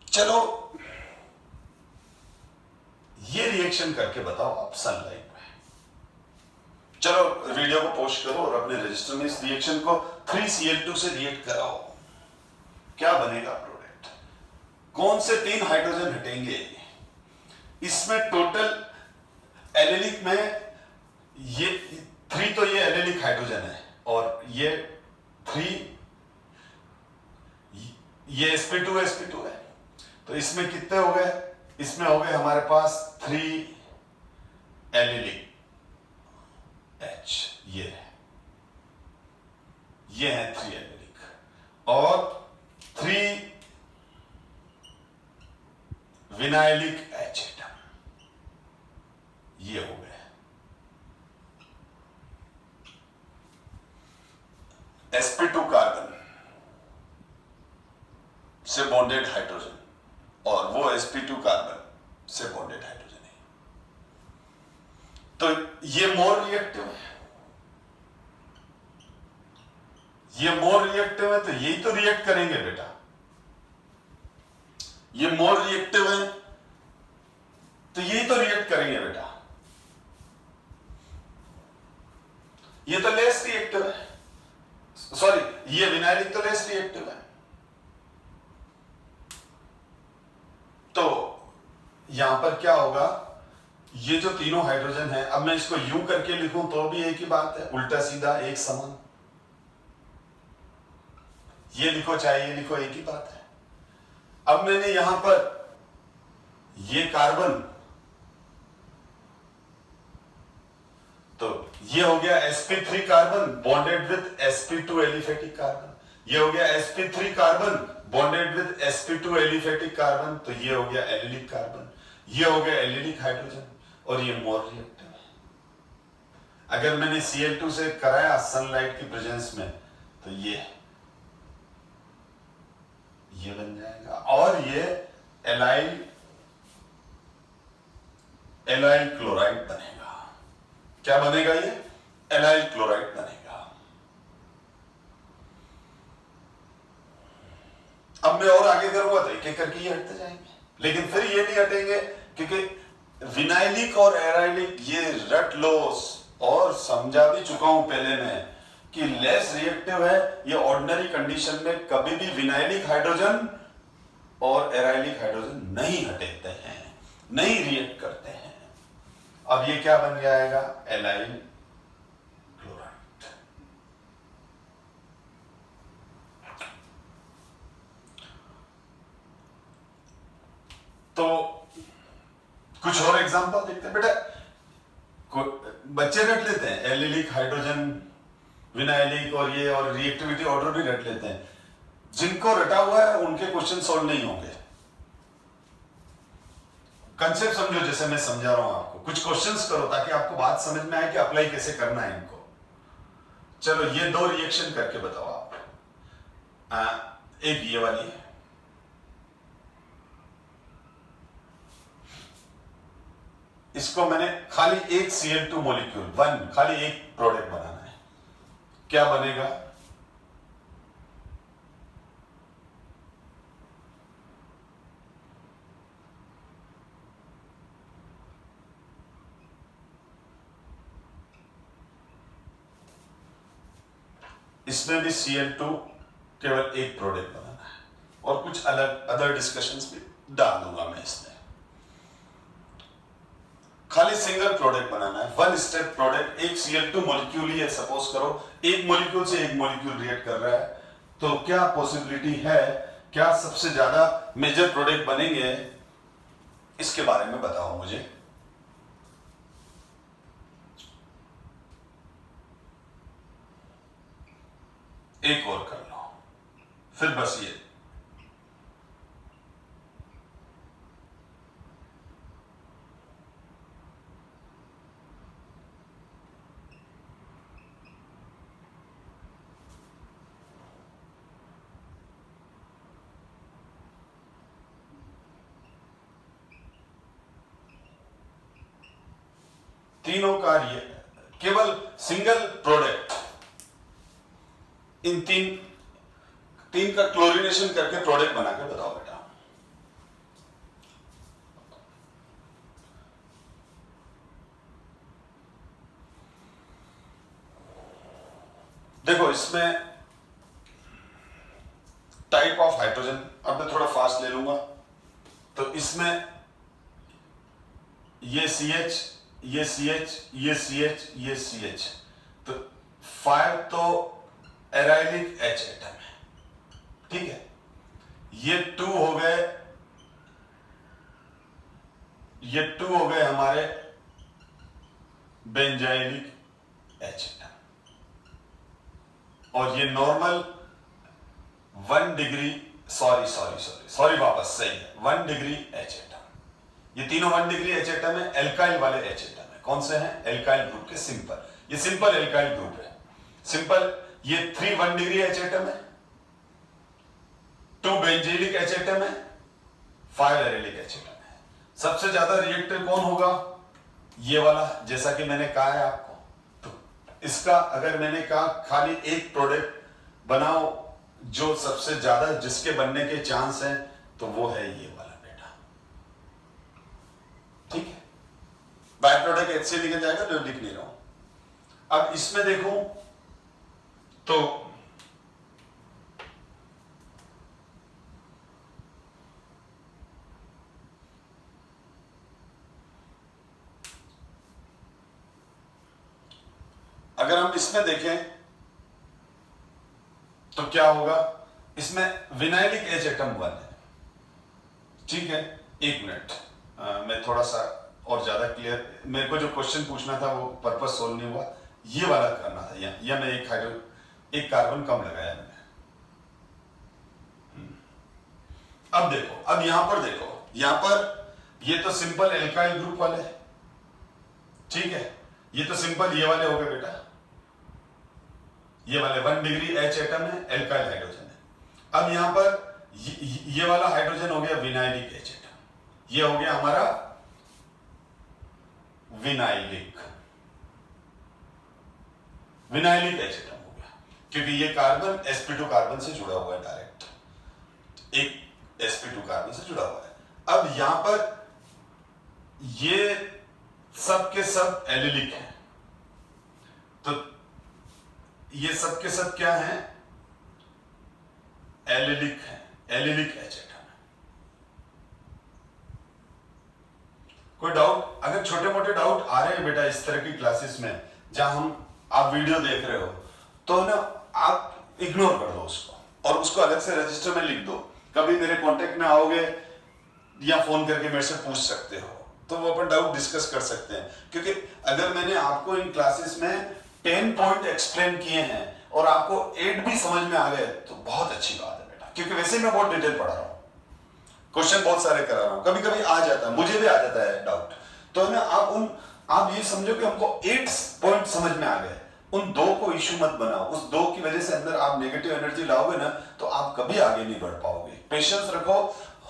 चलो ये रिएक्शन करके बताओ आप सनलाइट में। चलो वीडियो को पोस्ट करो और अपने रजिस्टर में इस रिएक्शन को 3Cl2 से रिएक्ट कराओ। क्या बनेगा प्रोडक्ट? कौन से 3 हाइड्रोजन हटेंगे? इसमें टोटल एलेलिक में ये 3 तो ये एलेलिक हाइड्रोजन है, और ये 3 ये sp2 है। तो इसमें कितने हो गए? इसमें हो गए हमारे पास 3 एलेलिक H, ये है 3 एलेलिक, और 3 विनाइलिक H एटम, ये हो गए। sp2 कार्बन से बॉन्डेड हाइड्रोजन, और वो sp2 कार्बन से बॉन्डेड हाइड्रोजन है। तो ये मोर रिएक्टिव है, ये मोर रिएक्टिव है, तो यही तो रिएक्ट करेंगे बेटा। ये मोर रिएक्टिव है तो यही तो रिएक्ट करेंगे बेटा। ये तो लेस रिएक्टिव है, सॉरी ये विनाइलिक तो लेस रिएक्टिव है। तो यहां पर क्या होगा, ये जो तीनों हाइड्रोजन है, अब मैं इसको यूं करके लिखूं तो भी एक ही बात है, उल्टा सीधा एक समान। ये लिखो चाहे ये लिखो, एक ही बात है। अब मैंने यहां पर ये कार्बन, तो ये हो गया sp3 carbon bonded with sp2 aliphatic carbon, ये हो गया sp3 carbon bonded with sp2 aliphatic carbon, तो ये हो गया एलिलिक कार्बन, ये हो गया एलिलिक हाइड्रोजन, और ये मोर रिएक्टिव है। अगर मैंने Cl2 से कराया सनलाइट की प्रेजेंस में, तो ये बन जाएगा, और ये एलाइल क्लोराइड बनेगा। क्या बनेगा? ये एलाइल क्लोराइड बनेगा। मैं और आगे करूंगा तो एक एक करके ये हटते जाएंगे, लेकिन फिर ये नहीं हटेंगे क्योंकि विनाइलिक और एराइलिक ये रट लो और समझा भी चुका हूं पहले मैं कि लेस रिएक्टिव है। ये ऑर्डिनरी कंडीशन में कभी भी विनाइलिक हाइड्रोजन और एराइलिक हाइड्रोजन नहीं हटेते हैं, नहीं रिएक्ट करते हैं। अब ये क्या बन जाएगा? Allyl chloride. तो कुछ और एग्जांपल देखते हैं बेटा। बच्चे रट लेते हैं एलिलिक हाइड्रोजन, विनाइलिक और ये, और रिएक्टिविटी ऑर्डर भी रट लेते हैं। जिनको रटा हुआ है उनके क्वेश्चन सॉल्व नहीं होंगे। कंसेप्ट समझो जैसे मैं समझा रहा हूं आपको। कुछ क्वेश्चंस करो ताकि आपको बात समझ में आए कि अप्लाई कैसे करना है इनको। चलो ये दो रिएक्शन करके बताओ आप। एक ये वाली है, इसको मैंने खाली एक Cl2 मॉलिक्यूल, वन, खाली एक प्रोडक्ट बनाना है। क्या बनेगा? इसमें भी Cl2 केवल एक प्रोडक्ट बनाना है और कुछ अलग अदर डिस्कशंस भी डाल दूंगा मैं इसमें। खाली सिंगल प्रोडक्ट बनाना है, वन स्टेप प्रोडक्ट। एक Cl2 मॉलिक्यूल ही है, सपोज करो एक मॉलिक्यूल से एक मॉलिक्यूल रिएक्ट कर रहा है, तो क्या पॉसिबिलिटी है, क्या सबसे ज्यादा मेजर प्रोडक्ट बनेंगे, इसके बारे में बताओ मुझे। एक और कर लो, फिर बस ये। तीनों का ये केवल सिंगल प्रोडक्ट, इन तीन का क्लोरीनेशन करके प्रोडक्ट बना के बताओ बेटा। देखो इसमें टाइप ऑफ हाइड्रोजन, अब मैं थोड़ा फास्ट ले लूंगा। तो इसमें ये CH, ये CH, ये CH, ये CH, तो 5 तो एराइलिक H एटम है, ठीक है। ये 2 हो गए, ये 2 हो गए हमारे बेंजाइलिक H एटम, और ये नॉर्मल 1 डिग्री, सॉरी वापस सही है, 1 डिग्री H एटम। ये तीनों 1 डिग्री H एटम है, एल्काइल वाले H एटम है। कौन से हैं? एल्काइल ग्रुप के सिंपल, ये सिंपल एल्काइल ग्रुप है। सिंपल ये 3 1 डिग्री H एटम है, 2 बेंजीलिक H एटम है, 5 एरिलिक H एटम है। सबसे ज्यादा रिएक्टिव कौन होगा? ये वाला, जैसा कि मैंने कहा है आपको। तो इसका अगर मैंने कहा खाली एक प्रोडक्ट बनाओ जो सबसे ज्यादा जिसके बनने के चांस हैं, तो वो है ये वाला बेटा, ठीक है। बाय प्रोडक्ट H से निकल जाएगा, तो लिख नहीं रहा हूं। अब इसमें देखो तो अगर हम इसमें देखें तो क्या होगा? इसमें विनाइलिक H एटम 1 है, ठीक है। एक मिनट, मैं थोड़ा सा और ज्यादा क्लियर, मेरे को जो क्वेश्चन पूछना था वो पर्पस सोल्व नहीं हुआ। ये वाला करना था, या मैं एक कार्बन कम लगाया मैंने। अब देखो, अब यहां पर देखो, यहां पर ये तो सिंपल एल्काइल ग्रुप वाले, ठीक है। ये तो सिंपल ये वाले हो गए बेटा, ये वाले 1 डिग्री H एटम है, एल्काइल हाइड्रोजन है। अब यहां पर ये वाला हाइड्रोजन हो गया विनाइलिक H एटम, ये हो गया हमारा विनाइलिक H एटम हो गया, क्योंकि ये कार्बन sp2 कार्बन से जुड़ा हुआ है डायरेक्ट। एक sp2 कार्बन से जुड़ा हुआ है। अब यहां पर ये सब के सब एलिलिक है, तो ये सब के सब क्या है? एलिलिक है, एलिलिक एच एटम है। कोई डाउट? अगर छोटे मोटे डाउट आ रहे हैं बेटा इस तरह की क्लासेस में जहां आप वीडियो देख रहे हो, तो ना आप इग्नोर कर दो उसको और उसको अलग से रजिस्टर में लिख दो। कभी मेरे कांटेक्ट में आओगे या फोन करके मेरे से पूछ सकते हो, तो वो अपन डाउट डिस्कस कर सकते हैं। क्योंकि अगर मैंने आपको इन क्लासेस में 10 पॉइंट एक्सप्लेन किए हैं और आपको 8 भी समझ में आ गए तो बहुत अच्छी बात है बेटा, क्योंकि वैसे मैं बहुत डिटेल पढ़ा रहा हूं, क्वेश्चन बहुत सारे करा रहा हूं, कभी कभी आ जाता है, मुझे भी आ जाता है डाउट। तो ना आप ये समझो कि हमको 8 पॉइंट समझ में आ गए, उन 2 को इश्यू मत बनाओ। उस 2 की वजह से अंदर आप नेगेटिव एनर्जी लाओगे ना तो आप कभी आगे नहीं बढ़ पाओगे। पेशेंस रखो,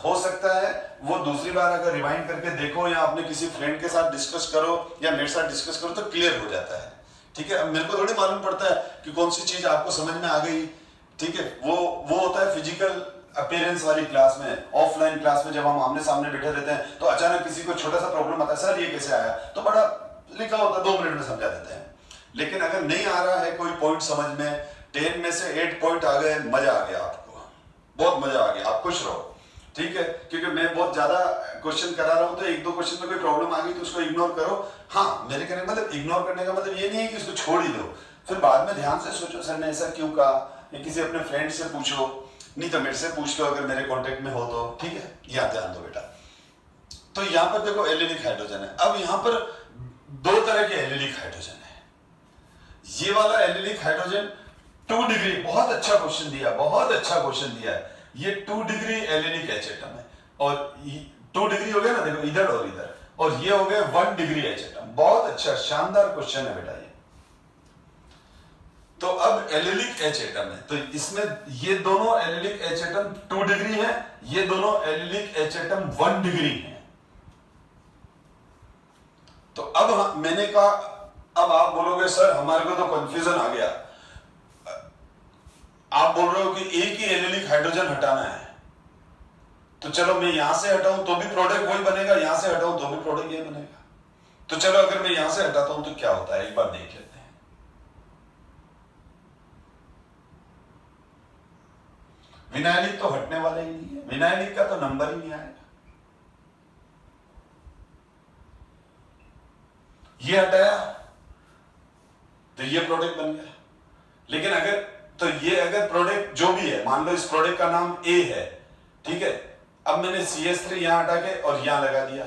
हो सकता है वो दूसरी बार अगर रिवाइंड करके देखो या अपने किसी फ्रेंड के साथ डिस्कस करो या मेरे साथ डिस्कस करो तो क्लियर हो जाता है। ठीक है, अब मेरे को थोड़ी मालूम पड़ता है कि कौन सी चीज आपको समझ में आ गई। ठीक है, वो होता है फिजिकल अपीयरेंस वाली क्लास में। ऑफलाइन क्लास में जब हम आमने सामने बैठे रहते हैं तो अचानक किसी को छोटा सा प्रॉब्लम आता है, सर ये कैसे आया, तो बड़ा लिखा होता है 2 मिनट में समझा देते हैं। लेकिन अगर नहीं आ रहा है कोई पॉइंट समझ में, 10 में से 8 पॉइंट आ गए, मजा आ गया, आपको बहुत मजा आ गया, आप खुश रहो। ठीक है, क्योंकि मैं बहुत ज्यादा क्वेश्चन करा रहा हूं तो 1-2 क्वेश्चन में कोई प्रॉब्लम आ गई तो उसको इग्नोर करो। हाँ, मेरे कहने का मतलब इग्नोर करने का मतलब ये नहीं है कि उसको छोड़ ही दो, फिर बाद में ध्यान से सोचो सर ने ऐसा क्यों कहा, या किसी अपने फ्रेंड से पूछो, नहीं तो मेरे से पूछ लो अगर मेरे कांटेक्ट में हो तो। ठीक है, यहां ध्यान दो बेटा। तो यहां पर देखो एलिलिक हाइड्रोजन है। अब यहां पर 2 तरह के एलिलिक हाइड्रोजन है। ये वाला एलिलिक हाइड्रोजन 2 डिग्री, बहुत अच्छा क्वेश्चन दिया, बहुत अच्छा क्वेश्चन दिया है। ये 2 डिग्री एलिलिक एच एटम है और 2 डिग्री हो गया ना, देखो इधर और इधर, और ये हो गया 1 डिग्री एच एटम। बहुत अच्छा शानदार क्वेश्चन है बेटा ये। तो अब एलिलिक एच एटम है, तो इसमें ये दोनों एलिलिक एच एटम 2 डिग्री है, ये दोनों एलिलिक एच एटम 1 डिग्री है। तो अब मैंने कहा, अब आप बोलोगे सर हमारे को तो कंफ्यूजन आ गया, आप बोल रहे हो कि एक ही एलिलिक हाइड्रोजन हटाना है, तो चलो मैं यहां से हटाऊं तो भी प्रोडक्ट वही बनेगा, यहां से हटाऊं तो भी प्रोडक्ट यही बनेगा। तो चलो अगर मैं यहां से हटाता हूं तो क्या होता है, एक बार देख लेते हैं। विनाइलिक तो हटने वाला ही नहीं है, विनाइलिक का तो नंबर ही नहीं आएगा। ये हटाया तो ये प्रोडक्ट बन गया। लेकिन अगर प्रोडक्ट जो भी है, मान लो इस प्रोडक्ट का नाम ए है, ठीक है, अब मैंने CH3 यहां हटा के और यहां लगा दिया,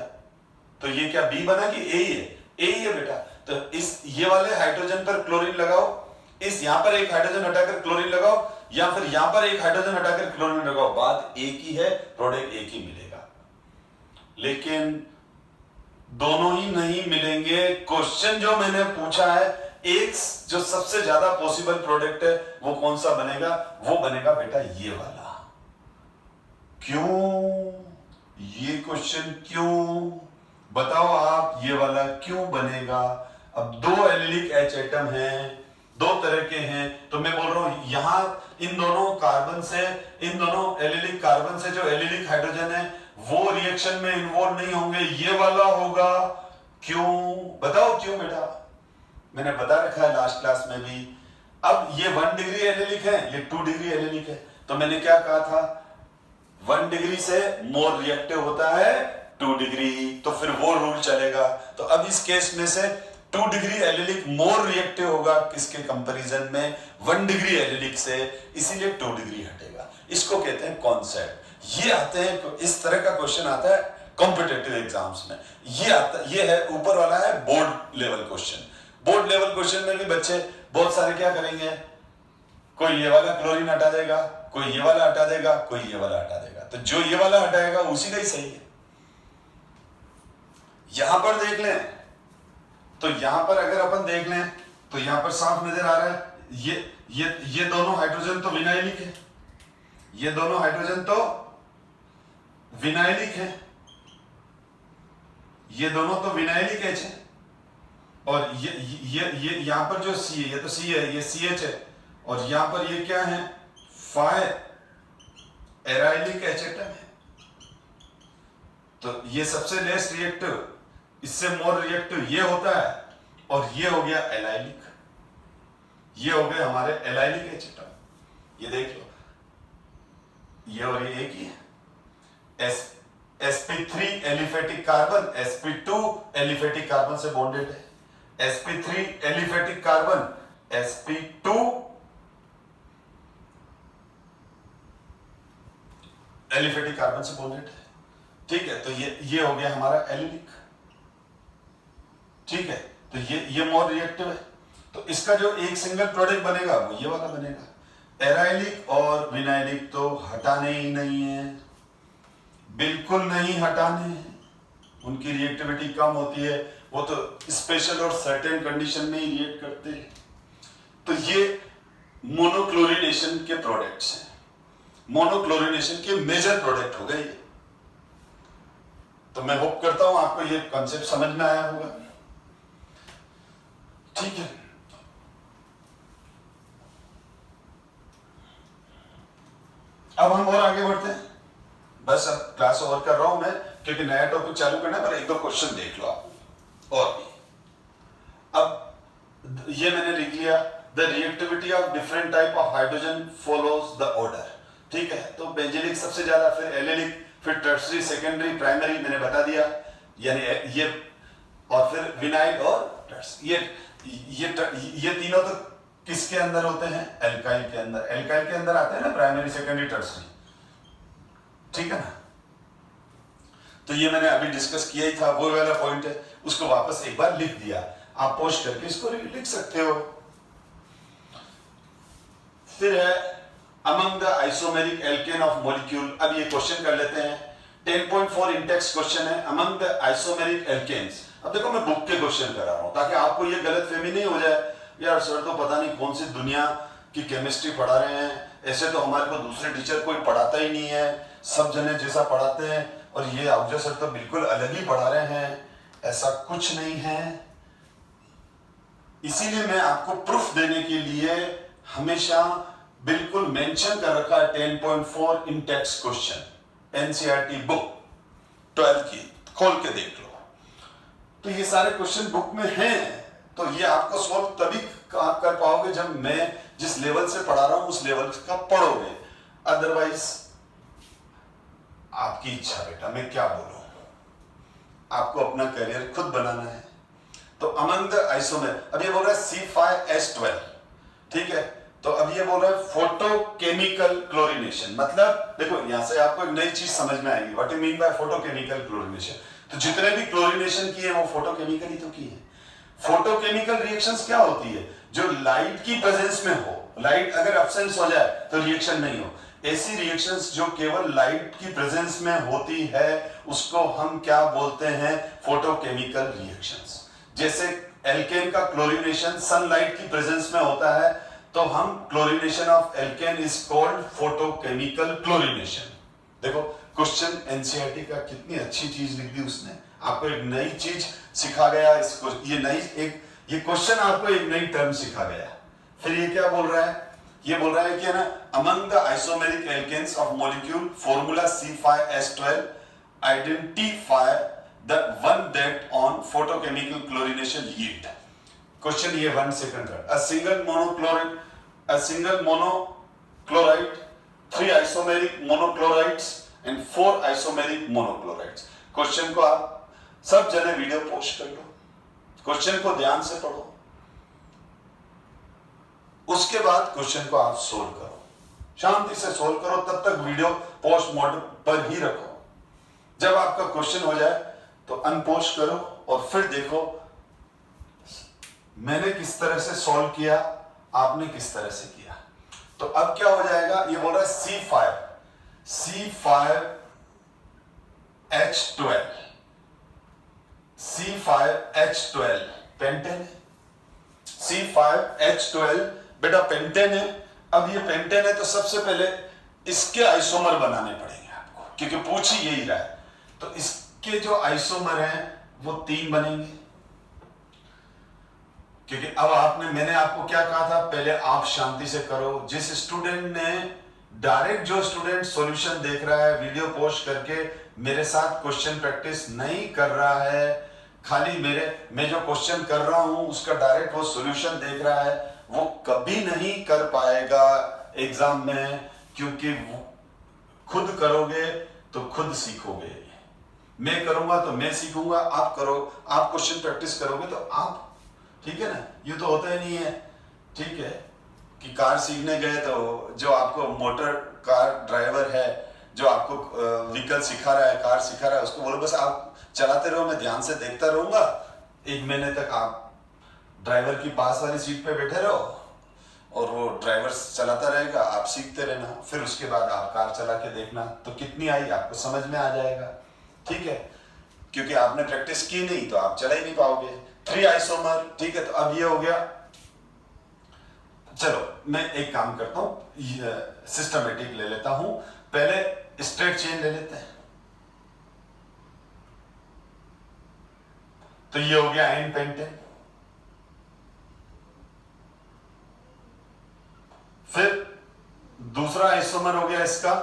तो ये क्या बी बना कि ए ही है? ए ही है बेटा। तो इस ये वाले हाइड्रोजन पर क्लोरीन लगाओ, इस यहां पर एक हाइड्रोजन हटाकर क्लोरीन लगाओ, या फिर यहां पर एक हाइड्रोजन हटाकर क्लोरीन लगाओ, बात एक ही है, प्रोडक्ट एक ही मिलेगा। लेकिन दोनों ही नहीं मिलेंगे। क्वेश्चन जो मैंने पूछा है, एक जो सबसे ज्यादा पॉसिबल प्रोडक्ट है वो कौन सा बनेगा? वो बनेगा बेटा ये वाला। क्यों? ये क्वेश्चन क्यों बताओ आप, ये वाला क्यों बनेगा? अब 2 एलिलिक एच एटम हैं, 2 तरह के हैं, तो मैं बोल रहा हूं यहां इन दोनों कार्बन से, इन दोनों एलिलिक कार्बन से जो एलिलिक हाइड्रोजन है वो रिएक्शन में इन्वॉल्व नहीं होंगे, ये वाला होगा। क्यों बताओ क्यों बेटा? मैंने बता रखा है लास्ट क्लास में भी। अब ये 1 डिग्री एलिलिक है, ये 2 डिग्री एलिलिक है, तो मैंने क्या कहा था, 1 डिग्री से मोर रिएक्टिव होता है 2 डिग्री, तो फिर वो रूल चलेगा। तो अब इस केस में से 2 डिग्री एलिलिक मोर रिएक्टिव होगा किसके कंपैरिजन में? 1 डिग्री एलिलिक से, इसीलिए 2 डिग्री हटेगा। इसको कहते हैं कॉन्सेप्ट। ये आते हैं, इस तरह का क्वेश्चन आता है कॉम्पिटिटिव एग्जाम्स में। ये है ऊपर वाला है board level question. Board level question में भी बच्चे बहुत सारे क्या करेंगे, कोई ये वाला क्लोरीन हटा देगा, कोई ये वाला हटा देगा, कोई ये वाला हटा देगा, तो जो ये वाला हटाएगा उसी का ही सही है। यहां पर देख लें तो यहां पर अगर अपन देख लें तो यहां पर साफ नजर आ रहा है, ये दोनों हाइड्रोजन तो विनाइलिक है, ये दोनों हाइड्रोजन तो विनाइलिक है, ये दोनों तो विनाइलिक एच है, और ये यहां पर जो सी है, ये तो सी है, ये CH है, और यहां पर ये क्या है, फाइ एराइलिक एचेटम है, तो ये सबसे लेस रिएक्टिव, इससे मोर रिएक्टिव ये होता है, और ये हो गया एलाइलिक, ये हो गए हमारे एलाइलिक एचेटम। ये देख लो, ये और ये एक ही है। sp3 aliphatic carbon sp2 aliphatic carbon से बॉन्डेड है, sp3 aliphatic carbon sp2 aliphatic carbon से बॉन्डेड है। ठीक है, तो ये हो गया हमारा एलिलिक। ठीक है, तो ये मोर रिएक्टिव है, तो इसका जो एक सिंगल प्रोडक्ट बनेगा वो ये वाला बनेगा। एराइलिक और विनाइलिक तो हटाने ही नहीं है, बिल्कुल नहीं हटाने हैं, उनकी रिएक्टिविटी कम होती है, वो तो स्पेशल और सर्टेन कंडीशन में ही रिएक्ट करते हैं। तो ये मोनोक्लोरिनेशन के प्रोडक्ट्स हैं, मोनोक्लोरिनेशन के मेजर प्रोडक्ट हो गए ये। तो मैं होप करता हूं आपको ये कॉन्सेप्ट समझ में आया होगा। ठीक है, अब हम और आगे बढ़ते हैं। बस अब क्लास ओवर कर रहा हूं मैं, क्योंकि नया टॉपिक चालू करना है, पर एक दो क्वेश्चन देख लो आप और भी। अब ये मैंने लिख लिया, the reactivity of different type of hydrogen follows the order. ठीक है, तो बेंजीलिक सबसे ज्यादा, फिर एलिलिक, फिर टर्शरी, सेकेंडरी, प्राइमरी मैंने बता दिया, यानी ये, और फिर विनाइल और टर्स। ये तीनों तो किसके अंदर होते हैं? एल्काइल के अंदर। एल्काइल के अंदर आते हैं ना प्राइमरी, सेकेंडरी, टर्सरी। ठीक है ना, तो ये मैंने अभी डिस्कस किया ही था, वो वाला पॉइंट है, उसको वापस एक बार लिख दिया। आप पोस्ट करके इसको लिख सकते हो। फिर है among the isomeric alkane of molecule. अब ये क्वेश्चन कर लेते हैं, 10.4 इंटेक्स क्वेश्चन है, अमंग द आइसोमेरिक एल्केन्स। अब देखो मैं बुक के क्वेश्चन कर रहा हूं, ताकि आपको ये गलतफहमी नहीं हो जाए, यार सर तो पता नहीं कौन सी दुनिया की केमिस्ट्री पढ़ा रहे हैं, ऐसे तो हमारे को दूसरे टीचर कोई पढ़ाता ही नहीं है, सब जने जैसा पढ़ाते हैं, और ये अफजल सर तो बिल्कुल अलग ही पढ़ा रहे हैं। ऐसा कुछ नहीं है। इसीलिए मैं आपको प्रूफ देने के लिए हमेशा बिल्कुल मेंशन कर रखा है 10.4 इंटेक्स क्वेश्चन, एनसीईआरटी बुक 12 की, खोल के देख लो। तो ये सारे क्वेश्चन बुक में हैं, तो ये आपको सॉल्व तभी कर पाओगे जब मैं जिस लेवल से पढ़ा रहा हूं उस लेवल का पढ़ोगे। अदरवाइज आपकी इच्छा बेटा, मैं क्या बोलूं, आपको अपना करियर खुद बनाना है। तो अमंग द आइसोमेर, अब ये बोल रहा है C5H12। ठीक है, तो अब ये बोल रहा है फोटोकेमिकल क्लोरीनेशन। मतलब देखो, यहां से आपको एक नई चीज समझ में आएगी, what you mean by photochemical chlorination. तो जितने भी क्लोरीनेशन किए वो फोटोकेमिकल ही तो किए हैं। फोटोकेमिकल रिएक्शंस क्या होती है? जो लाइट की प्रेजेंस में हो, लाइट अगर एब्सेंस हो जाए तो रिएक्शन नहीं हो। ऐसी रिएक्शंस जो केवल लाइट की प्रेजेंस में होती है उसको हम क्या बोलते हैं? Photochemical reactions. जैसे एल्केन का क्लोरीनेशन सनलाइट की प्रेजेंस में होता है, तो हम chlorination of alkene is called photochemical chlorination. देखो क्वेश्चन एनसीईआरटी का कितनी अच्छी चीज लिख दी उसने, आपको एक नई चीज सिखा गया। इसको ये क्वेश्चन आपको एक नई टर्म सिखा गया। फिर ये क्या बोल रहा है? ये बोल रहा है कि ना, among the isomeric alkanes of molecule formula C5H12 identify the one that on photochemical chlorination yield. Question ये 1 सेकंड का। A single monochloride, 3 isomeric monochlorides and 4 isomeric monochlorides। Question को आप सब जने वीडियो पोस्ट कर लो, क्वेश्चन को ध्यान से पढ़ो, उसके बाद क्वेश्चन को आप सोल्व करो, शांति से सोल्व करो। तब तक वीडियो पोस्ट मोड पर ही रखो। जब आपका क्वेश्चन हो जाए तो अनपोस्ट करो और फिर देखो मैंने किस तरह से सॉल्व किया, आपने किस तरह से किया। तो अब क्या हो जाएगा? ये बोल रहा है C5H12 पेंटेन है। C5H12 बेटा पेंटेन है। अब ये पेंटेन है तो सबसे पहले इसके आइसोमर बनाने पड़ेंगे आपको, क्योंकि पूछ ही यही रहा है। तो इसके जो आइसोमर हैं वो 3 बनेंगे, क्योंकि अब मैंने आपको क्या कहा था, पहले आप शांति से करो। जिस स्टूडेंट ने डायरेक्ट जो स्टूडेंट सॉल्यूशन देख रहा है वीडियो पोस्ट करके मेरे साथ क्वेश्चन प्रैक्टिस नहीं कर रहा है, खाली मैं जो क्वेश्चन कर रहा हूं उसका डायरेक्ट वो सॉल्यूशन देख रहा है, वो कभी नहीं कर पाएगा एग्जाम में, क्योंकि खुद करोगे तो खुद सीखोगे, मैं करूंगा तो मैं सीखूंगा, आप करो, आप क्वेश्चन प्रैक्टिस करोगे तो आप, ठीक है ना। ये तो होता ही नहीं है, ठीक है, कि कार सीखने गए तो जो आपको मोटर कार ड्राइवर है, जो आपको व्हीकल सिखा रहा है, कार सिखा रहा है, उसको बोलो बस आप चलाते रहो, मैं ध्यान से देखता रहूंगा, 1 महीने तक आप ड्राइवर की पास वाली सीट पे बैठे रहो और वो ड्राइवर चलाता रहेगा, आप सीखते रहना, फिर उसके बाद आप कार चला के देखना तो कितनी आई आपको समझ में आ जाएगा, ठीक है, क्योंकि आपने प्रैक्टिस की नहीं तो आप चला ही नहीं पाओगे। 3 आइसोमर, ठीक है। तो अब ये हो गया, चलो मैं एक काम करता हूं, सिस्टमेटिक ले लेता हूं, पहले स्ट्रेट चेन ले लेते हैं। तो ये हो गया एन पेंटेन, फिर दूसरा आइसोमर हो गया इसका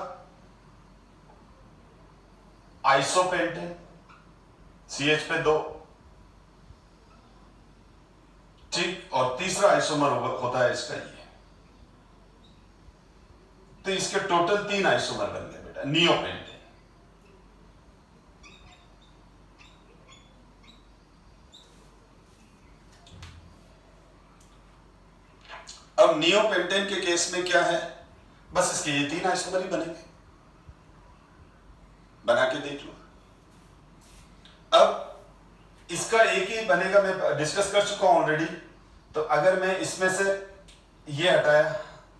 आइसोपेंटेन, CH पे 2, ठीक, और तीसरा आइसोमर होता है इसका ये। तो इसके टोटल 3 आइसोमर बन गए बेटा, नियोपेंटेन। अब नियोपेंटेन के केस में क्या है, बस इसके ये 3 आइसोमर ही बनेंगे, बना के देख लो। अब इसका एक ही बनेगा, मैं डिस्कस कर चुका हूं ऑलरेडी। तो अगर मैं इसमें से ये हटाया,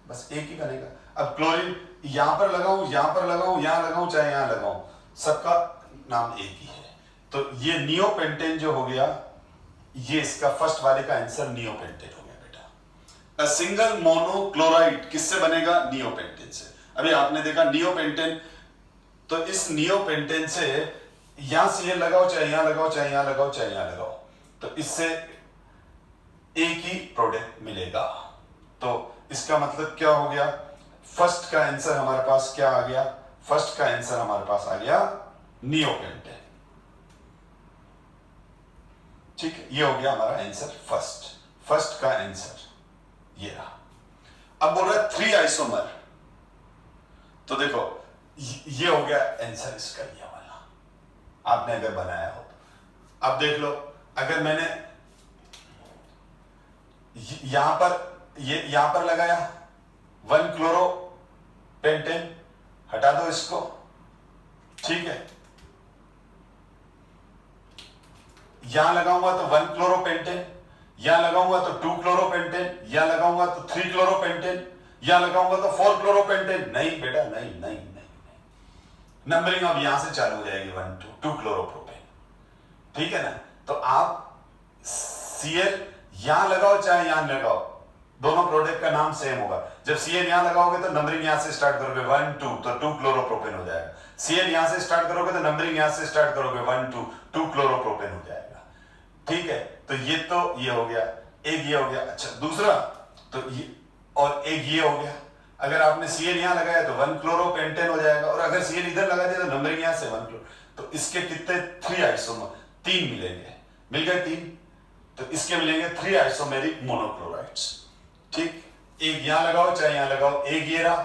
बस एक ही बनेगा। अब क्लोरीन यहां पर लगाऊं, यहां पर लगाऊं, यहां लगाऊं, चाहे यहां लगाऊं, सबका नाम एक ही है। तो ये नियोपेंटेन जो हो गया, ये इसका फर्स्ट वाले का आंसर नियोपेंटेन हो गया बेटा। अ सिंगल मोनोक्लोराइड किससे बनेगा, नियोपेंटेन से। अभी आपने देखा नियोपेंटेन, तो इस नियोपेंटेन से यहां से ये लगाओ, चाहे यहां लगाओ, चाहे यहां लगाओ, चाहे यहां लगाओ, तो इससे एक ही प्रोडक्ट मिलेगा। तो इसका मतलब क्या हो गया, फर्स्ट का आंसर हमारे पास क्या आ गया, फर्स्ट का आंसर हमारे पास आ गया नियोपेंटेन, ठीक है। ये हो गया हमारा आंसर फर्स्ट का आंसर ये रहा। अब बोल रहा है 3 आइसोमर, तो देखो ये हो गया आंसर इसका, ये वाला आपने अगर बनाया हो तो। अब देख लो, अगर मैंने यहां पर लगाया 1 क्लोरो पेंटेन, हटा दो इसको, ठीक है। यहां लगाऊंगा तो 1 क्लोरो पेंटेन, यहां लगाऊंगा तो 2 क्लोरो पेंटेन, यहां लगाऊंगा तो 3 क्लोरो पेंटेन, यहां लगाऊंगा तो 4 क्लोरो पेंटेन। नहीं बेटा, नहीं नहीं नहीं, नंबरिंग अब यहां से चालू हो जाएगी, 1 2 क्लोरोप्रोपेन, ठीक है ना। तो आप Cl यहां लगाओ चाहे यहां लगाओ, दोनों प्रोडक्ट का नाम सेम होगा। जब Cl यहां लगाओगे तो नंबरिंग यहां से स्टार्ट करोगे 1 2, तो 2 क्लोरोप्रोपेन हो जाएगा। Cl यहां से स्टार्ट करोगे तो नंबरिंग यहां से स्टार्ट करोगे 1 2, 2 क्लोरोप्रोपेन हो जाएगा, ठीक है। तो ये हो गया, एक ये हो गया। अच्छा, दूसरा तो ये, और एक ये हो गया। अगर आपने Cl यहां लगाया तो 1 क्लोरोपेंटेन हो जाएगा, और अगर Cl इधर लगा दिया तो नंबरिंग यहां से 1 क्लोरो। तो इसके कितने 3 आइसोमर, 3 मिलेंगे, मिल गए 3। तो इसके मिलेंगे 3 आइसोमेरिक मोनोक्लोराइड्स, ठीक। एक यहां लगाओ चाहे यहां लगाओ, एक ये रहा,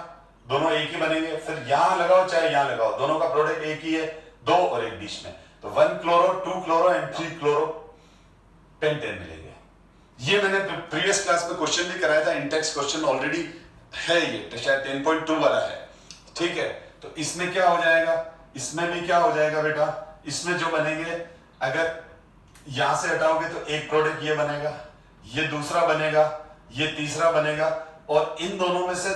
दोनों एक ही बनेंगे। फिर यहां लगाओ चाहे यहां लगाओ, दोनों का प्रोडक्ट एक ही है, 2 और 1 बीच में, तो 1 chloro 2 chloro and 3 chloro pentane मिलेंगे। ये मैंने प्रीवियस क्लास में क्वेश्चन भी कराया था, इंटेक्स क्वेश्चन ऑलरेडी है, ये शायद 10.2 वाला है, ठीक है। तो इसमें क्या हो जाएगा, इसमें भी क्या हो जाएगा बेटा, इसमें जो बनेंगे, अगर यहां से हटाओगे तो एक प्रोडक्ट ये बनेगा, ये दूसरा बनेगा, ये तीसरा बनेगा, और इन दोनों में से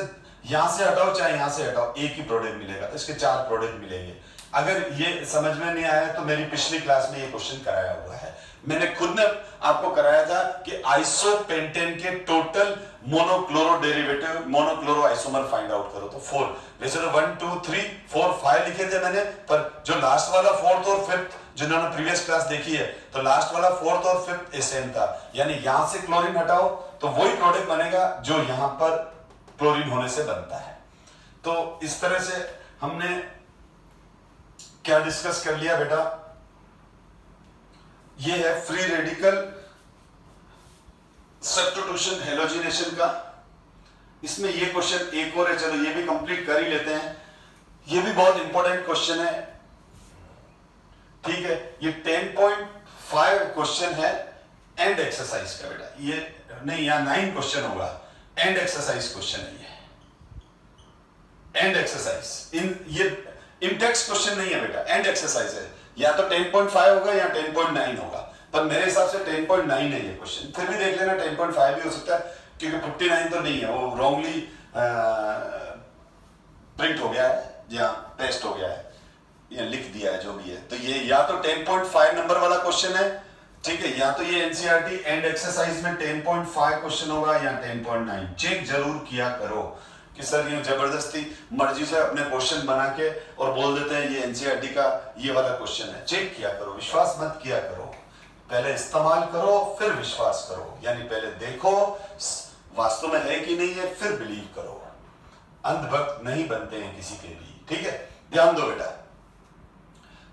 यहां से हटाओ चाहे यहां से हटाओ, एक ही प्रोडक्ट मिलेगा। तो इसके 4 प्रोडक्ट मिलेंगे। अगर ये समझ में नहीं आया तो मेरी पिछली क्लास में ये क्वेश्चन कराया हुआ है, मैंने खुद ने आपको कराया था कि आइसोपेंटेन के total monochloro derivative, monochloro isomer find out करो। तो 4, वैसे तो 1 2 3 4 5 लिखे थे मैंने, पर जो लास्ट वाला 4th और 5th जिन्होंने प्रीवियस क्लास देखी है, तो लास्ट वाला 4th और 5th सेम था, यानी यहां से क्लोरीन हटाओ तो वही प्रोडक्ट बनेगा जो यहां पर क्लोरीन होने से बनता है। तो इस तरह से हमने क्या डिस्कस कर लिया बेटा, ये है फ्री रेडिकल सब्स्टिट्यूशन हैलोजिनेशन का। इसमें ये क्वेश्चन एक और है, चलो ये भी कंप्लीट कर ही लेते हैं। ये भी बहुत इंपॉर्टेंट क्वेश्चन है, ठीक है। ये 10.5 क्वेश्चन है एंड एक्सरसाइज का बेटा, ये नहीं यहाँ 9 क्वेश्चन होगा, एंड एक्सरसाइज क्वेश्चन है ये, एंड एक्सरसाइज ये इन टेक्स्ट क्वेश्चन नहीं है बेटा, एंड एक्सरसाइज है। या तो 10.5 होगा या 10.9 होगा, पर मेरे हिसाब से 10.9 है ये क्वेश्चन। फिर भी देख लेना 10.5 भी हो सकता है, क्योंकि 59 तो नहीं है, वो रॉन्गली प्रिंट हो गया है या पेस्ट हो गया है या लिख दिया है, जो भी है। तो ये या तो 10.5 नंबर वाला क्वेश्चन है, ठीक है, या तो ये एनसीईआरटी एंड एक्सरसाइज में 10.5 क्वेश्चन होगा या 10.9। चेक जरूर किया करो कि सर ये जबरदस्ती मर्जी से अपने क्वेश्चन बना के और बोल देते हैं ये एनसीईआरटी का ये वाला क्वेश्चन है। चेक किया करो, विश्वास मत किया करो, पहले इस्तेमाल करो फिर विश्वास करो, यानी पहले देखो वास्तव में है कि नहीं है, फिर बिलीव करो। अंधभक्त नहीं बनते हैं किसी के भी, ठीक है, ध्यान दो बेटा।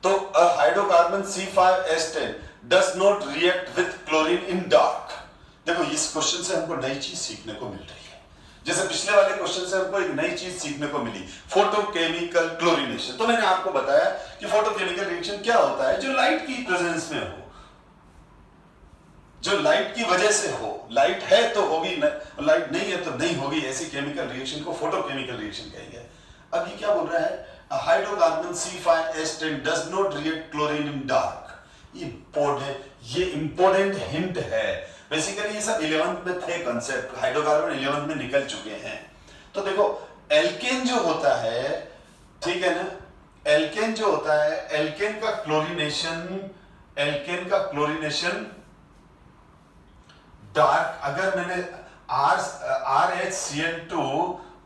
तो hydrocarbon C5H10 does not react with chlorine in dark. देखो इस क्वेश्चन से हमको नई चीज सीखने को मिल रही है, जैसे पिछले वाले क्वेश्चन से हमको एक नई चीज सीखने को मिली, फोटोकेमिकल क्लोरीनेशन। तो मैंने आपको बताया कि फोटोकेमिकल रिएक्शन क्या होता है, जो लाइट की प्रेजेंस में हो, जो लाइट की वजह से हो। लाइट है तो होगी, लाइट नहीं है तो नहीं होगी, ऐसी केमिकल रिएक्शन को फोटोकेमिकल रिएक्शन कहेंगे। अब ये क्या बोल रहा है, hydrocarbon C5H10 does not react chlorine in dark. ये इंपॉर्टेंट हिंट है। बेसिकली ये सब 11th में थे कंसेप्ट, हाइड्रोकार्बन 11th में निकल चुके हैं। तो देखो एल्केन जो होता है, ठीक है ना, एल्केन जो होता है, एल्केन का क्लोरीनेशन डार्क, अगर मैंने RHCl2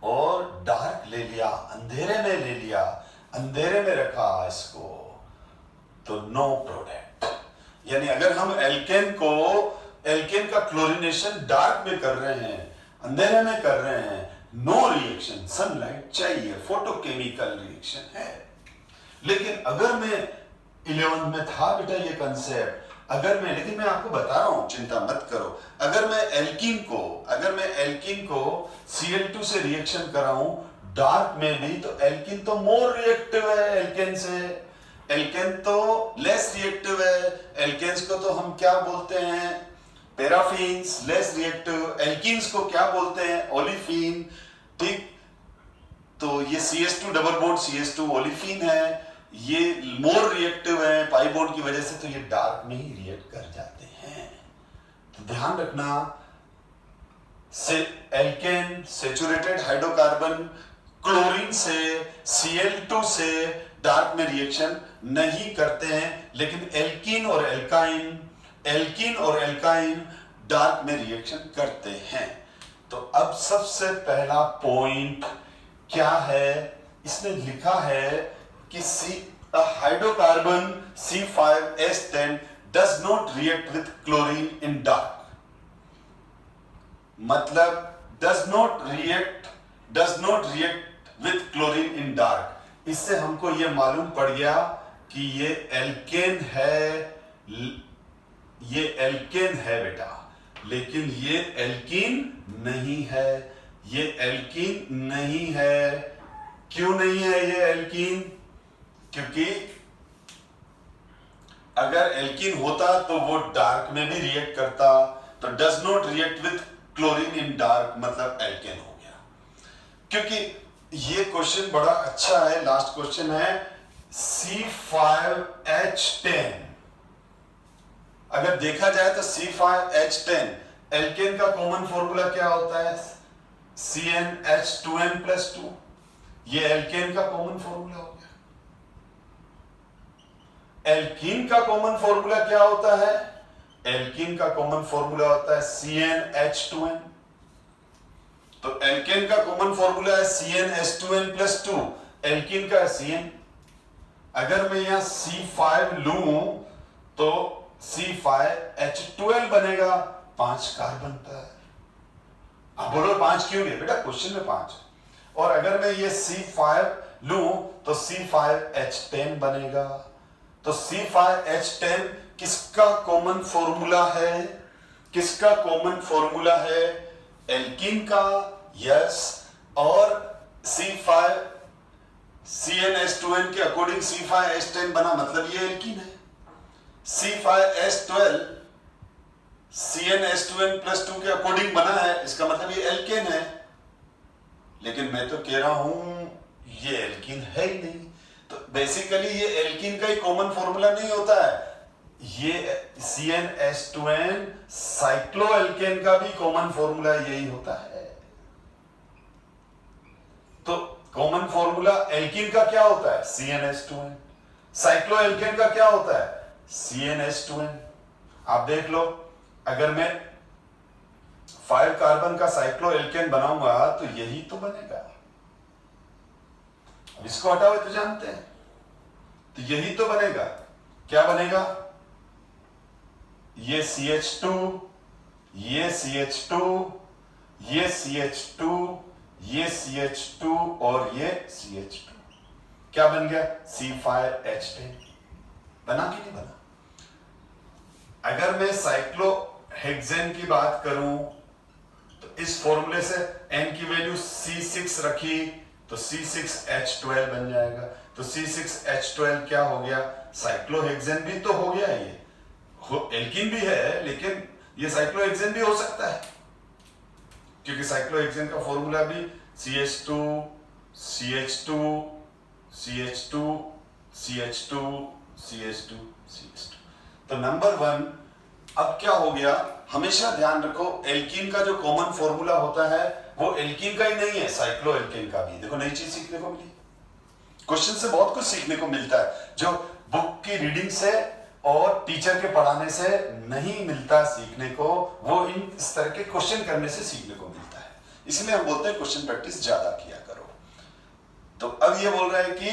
और डार्क ले लिया, अंधेरे में ले लिया, अंधेरे में रखा इसको, तो नो प्रोडक्ट। यानी अगर हम एल्केन का क्लोरीनेशन डार्क में कर रहे हैं, अंधेरे में कर रहे हैं, नो रिएक्शन, सनलाइट चाहिए, फोटोकेमिकल रिएक्शन है। लेकिन अगर मैं 11th में था बेटा ये कंसेप्ट, लेकिन मैं आपको बता रहा हूं, चिंता मत करो, अगर मैं एल्कीन को Cl2 से रिएक्शन कराऊं डार्क में भी, तो एल्कीन तो मोर रिएक्टिव है एल्केन से, एल्केन तो लेस रिएक्टिव है। एल्केन्स को तो हम क्या बोलते हैं, पैराफिन्स, लेस रिएक्टिव। एल्कीन्स को क्या बोलते हैं, ओलिफिन, ठीक। तो ये CH2 double bond CH2 olefin है, ये मोर रिएक्टिव है पाई बॉन्ड की वजह से, तो ये डार्क में ही रिएक्ट कर जाते हैं। तो ध्यान रखना, एल्केन सैचुरेटेड हाइड्रोकार्बन क्लोरीन से, Cl2 से डार्क में रिएक्शन नहीं करते हैं, लेकिन एल्कीन और एल्काइन डार्क में रिएक्शन करते हैं। तो अब सबसे पहला पॉइंट क्या है, इसने लिखा है कि hydrocarbon C5H10 does not react with chlorine in dark। मतलब does not react with chlorine in dark। इससे हमको ये मालूम पड़ गया कि ये एल्केन है बेटा, लेकिन ये एल्कीन नहीं है, ये एल्कीन नहीं है। क्यों नहीं है ये एल्कीन? क्योंकि अगर एल्कीन होता तो वो डार्क में भी रिएक्ट करता, तो does not react with chlorine in dark, मतलब एल्केन हो गया। क्योंकि ये क्वेश्चन बड़ा अच्छा है, लास्ट क्वेश्चन है C5H10। अगर देखा जाए तो C5H10 एल्केन का कॉमन फॉर्मूला क्या होता है, CnH2n+2। ये एल्केन का कॉमन फॉर्मूला हो गया। एल्कीन का कॉमन फॉर्मूला क्या होता है, एल्कीन का कॉमन फॉर्मूला होता है CnH2n। तो एल्केन का कॉमन फॉर्मूला है CnH2n+2, एल्कीन का है Cn। अगर मैं यहां C5 लूं तो C5H12 बनेगा, 5 कार्बन पर। अब बोलो 5 क्यों नहीं बेटा, क्वेश्चन में 5। और अगर मैं ये C5 लूं तो C5H10 बनेगा। तो C5H10 किसका कॉमन फॉर्मूला है? किसका कॉमन फॉर्मूला है? एल्कीन का, यस। और CNS2N के अकॉर्डिंग C5H10 बना, मतलब ये एल्कीन है। C5H12 CnS2n + 2 के अकॉर्डिंग बना है, इसका मतलब ये एल्केन है। लेकिन मैं तो कह रहा हूं ये एल्कीन है ही नहीं। तो बेसिकली ये एल्कीन का ही कॉमन फॉर्मूला नहीं होता है, ये CnS2n साइक्लोएल्केन का भी कॉमन फॉर्मूला यही होता है। तो कॉमन फॉर्मूला एल्कीन का क्या होता है? CnS2n। साइक्लोएल्केन का क्या होता है? CnS2n। आप देख लो, अगर मैं 5 कार्बन का साइक्लोएल्केन बनाऊंगा तो यही तो बनेगा। अब इसको हटाओ तो जानते हैं, तो यही तो बनेगा। क्या बनेगा? ये CH2, ये CH2, ये CH2, ये CH2 और ये CH2। क्या बन गया? C5H10। बना कि नहीं बना? अगर मैं साइक्लोहेक्सेन की बात करूं तो इस फॉर्मूले से n की वैल्यू C6 रखी तो C6H12 बन जाएगा। तो C6H12 क्या हो गया? साइक्लोहेक्सेन भी तो हो गया। ये एल्कीन भी है, लेकिन ये साइक्लोहेक्सेन भी हो सकता है, क्योंकि साइक्लोहेक्सेन का फॉर्मूला भी CH2 CH2 CH2 CH2 CH2 CH2। तो नंबर 1, अब क्या हो गया? हमेशा ध्यान रखो, एल्कीन का जो कॉमन फॉर्मूला होता है वो एल्कीन का ही नहीं है, साइक्लोएल्केन का भी। देखो, नई चीज सीखने को मिली। क्वेश्चन से बहुत कुछ सीखने को मिलता है जो बुक की रीडिंग से और टीचर के पढ़ाने से नहीं मिलता सीखने को, वो इस तरह के क्वेश्चन करने से सीखने को मिलता है। इसलिए हम बोलते हैं क्वेश्चन प्रैक्टिस ज्यादा किया करो। तो अब ये बोल रहा है कि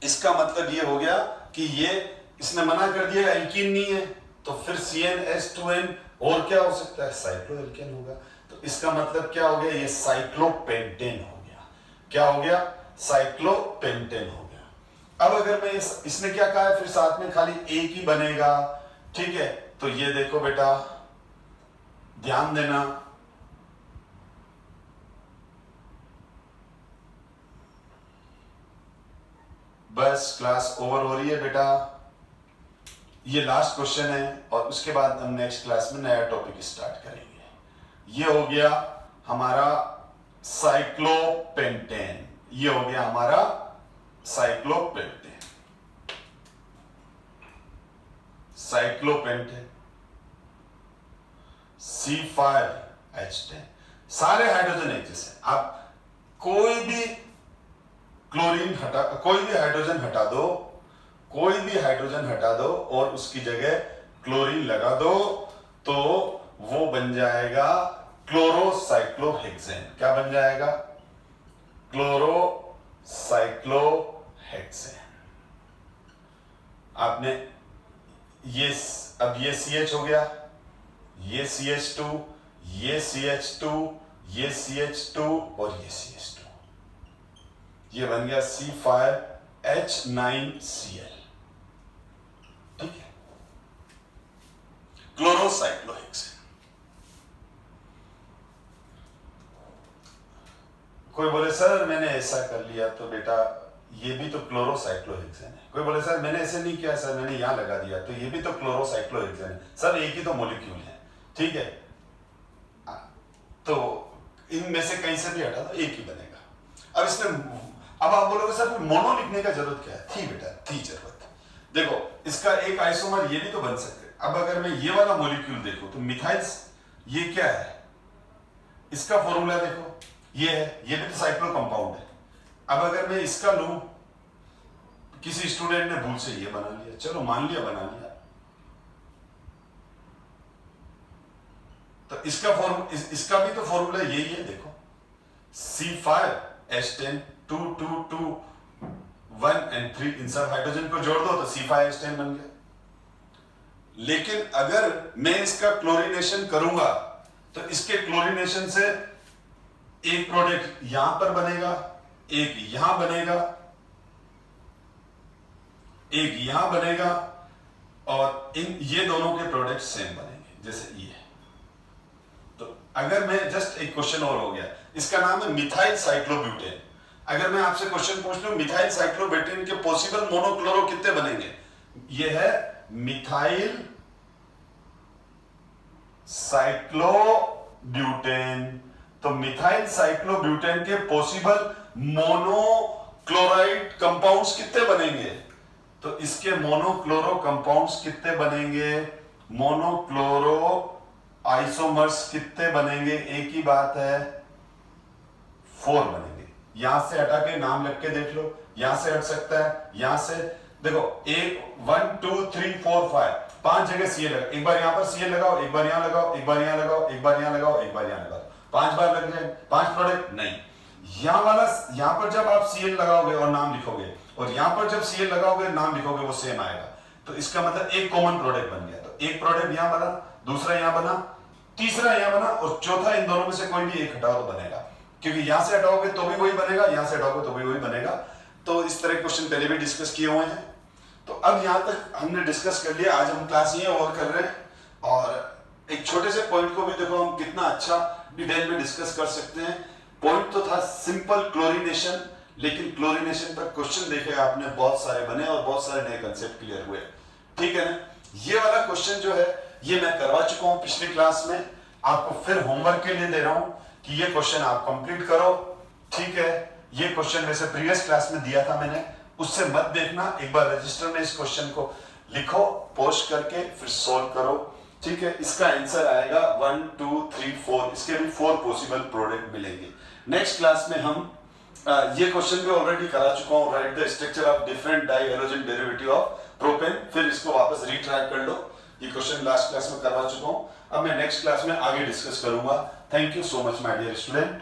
इसका मतलब ये हो गया कि ये इसने मना कर दिया एल्कीन नहीं है, तो फिर CnS2n और क्या हो सकता है? साइक्लोएल्केन होगा। तो इसका मतलब क्या हो गया? ये साइक्लोपेंटेन हो गया। क्या हो गया? साइक्लोपेंटेन हो गया। अब अगर मैं इसने क्या कहा है, फिर साथ में खाली एक ही बनेगा, ठीक है? तो ये देखो बेटा, ध्यान देना, बस क्लास ओवर हो रही है बेटा। ये लास्ट क्वेश्चन है और उसके बाद हम नेक्स्ट क्लास में नया टॉपिक स्टार्ट करेंगे। ये हो गया हमारा साइक्लोपेंटेन, ये हो गया हमारा साइक्लोपेंटेन। साइक्लोपेंटेन C5H10, सारे हाइड्रोजन एक जैसे। आप कोई भी क्लोरीन हटा, कोई भी हाइड्रोजन हटा दो, कोई भी हाइड्रोजन हटा दो और उसकी जगह क्लोरीन लगा दो, तो वो बन जाएगा क्लोरोसाइक्लोहेक्सेन। क्या बन जाएगा? क्लोरोसाइक्लोहेक्सेन। आपने ये, अब ये CH हो गया, ये CH2, ये CH2, ये CH2 और ये CH2, ये बन गया C5H9Cl। ठीक है, क्लोरोसाइक्लोहेक्सेन। कोई बोले सर मैंने ऐसा कर लिया तो बेटा ये भी तो क्लोरोसाइक्लोहेक्सेन है। कोई बोले सर मैंने ऐसे नहीं किया, सर मैंने यहां लगा दिया तो ये भी तो क्लोरोसाइक्लोहेक्सेन है। सर एक ही तो मॉलिक्यूल है, ठीक है, तो इनमें से कहीं से भी हटा दो एक ही बनेगा। अब इसमें, अब आप बोलोगे सर मोनो लिखने का जरूरत क्या है? थी बेटा, थी जरूरत। देखो इसका एक आइसोमर ये भी तो बन सकते हैं। अब अगर मैं ये वाला मॉलिक्यूल देखो तो मिथाइल्स, ये क्या है? इसका फॉर्मूला देखो, ये है, ये भी तो साइक्लो कंपाउंड है। अब अगर मैं इसका लूं, किसी स्टूडेंट ने भूल से ये बना लिया, चलो मान लिया बना लिया, तो इसका भी तो फॉर्मूला यही है। देखो C5H10 2 2 2 1 and 3, इन सब हाइड्रोजन को जोड़ दो तो C5H10 बन गया। लेकिन अगर मैं इसका क्लोरीनेशन करूंगा तो इसके क्लोरीनेशन से एक प्रोडक्ट यहां पर बनेगा, एक यहां बनेगा, एक यहां बनेगा, और ये दोनों के प्रोडक्ट सेम बनेंगे जैसे ये। तो अगर मैं जस्ट एक क्वेश्चन और हो गया, इसका नाम है मिथाइल साइक्लोब्यूटेन। अगर मैं आपसे क्वेश्चन पूछ लूं मिथाइल साइक्लोब्यूटेन के पॉसिबल मोनोक्लोरो कितने बनेंगे, ये है मिथाइल साइक्लोब्यूटेन। तो मिथाइल साइक्लोब्यूटेन के पॉसिबल मोनोक्लोराइड कंपाउंड्स कितने बनेंगे, तो इसके मोनोक्लोरो कंपाउंड्स कितने बनेंगे, मोनोक्लोरो आइसोमर्स कितने बनेंगे, एक ही बात है 4 बनेंगे। यहां से हटा के नाम लिख के देख लो, यहां से हट सकता है, यहां से देखो 1 2 3 4 5 5 जगह सीएल लगा, एक बार यहां पर सीएल लगाओ, एक बार यहां लगाओ, एक बार यहां लगाओ, एक बार यहां लगाओ, एक बार यहां लगाओ, 5 बार लग जाए 5 प्रोडक्ट नहीं। यहां वाला, यहां पर जब आप सीएल लगाओगे और नाम लिखोगे, और यहां पर जब सीएल लगाओगे नाम लिखोगे, वो सेम आएगा। तो इसका मतलब एक कॉमन प्रोडक्ट बन गया। तो एक प्रोडक्ट यहां बना, दूसरा यहां बना, तीसरा यहां बना, और चौथा इन दोनों में से कोई भी एक हटाओ तो बनेगा, क्योंकि यहां से हटाओगे तो भी वही बनेगा, यहां से हटाओगे तो भी वही बनेगा। तो इस तरह के क्वेश्चन पहले भी डिस्कस किए हुए हैं। तो अब यहां तक हमने डिस्कस कर लिया, आज हम क्लास ये और कर रहे हैं, और एक छोटे से पॉइंट को भी देखो हम कितना अच्छा डिटेल में डिस्कस कर सकते हैं। पॉइंट तो था सिंपल क्लोरीनेशन, लेकिन क्लोरीनेशन पर क्वेश्चन देखे आपने बहुत सारे बने और बहुत सारे नए कंसेप्ट क्लियर हुए, ठीक है ना। ये वाला क्वेश्चन जो है ये मैं करवा चुका हूं पिछली क्लास में, आपको फिर होमवर्क के लिए दे रहा हूं कि ये क्वेश्चन आप कंप्लीट करो, ठीक है। ये क्वेश्चन वैसे प्रीवियस क्लास में दिया था मैंने, उससे मत देखना, एक बार रजिस्टर में इस क्वेश्चन को लिखो पोस्ट करके, फिर सोल्व करो, ठीक है। इसका आंसर आएगा 1 2 3 4, इसके भी 4 पॉसिबल प्रोडक्ट मिलेंगे। नेक्स्ट क्लास में हम ये क्वेश्चन भी ऑलरेडी करा चुका हूं, write the structure of different dihalogen derivative of propane, फिर इसको वापस रीट्राई कर लो। ये क्वेश्चन लास्ट क्लास में करवा चुका हूं, अब मैं नेक्स्ट क्लास में आगे डिस्कस करूंगा। Thank you so much my dear student.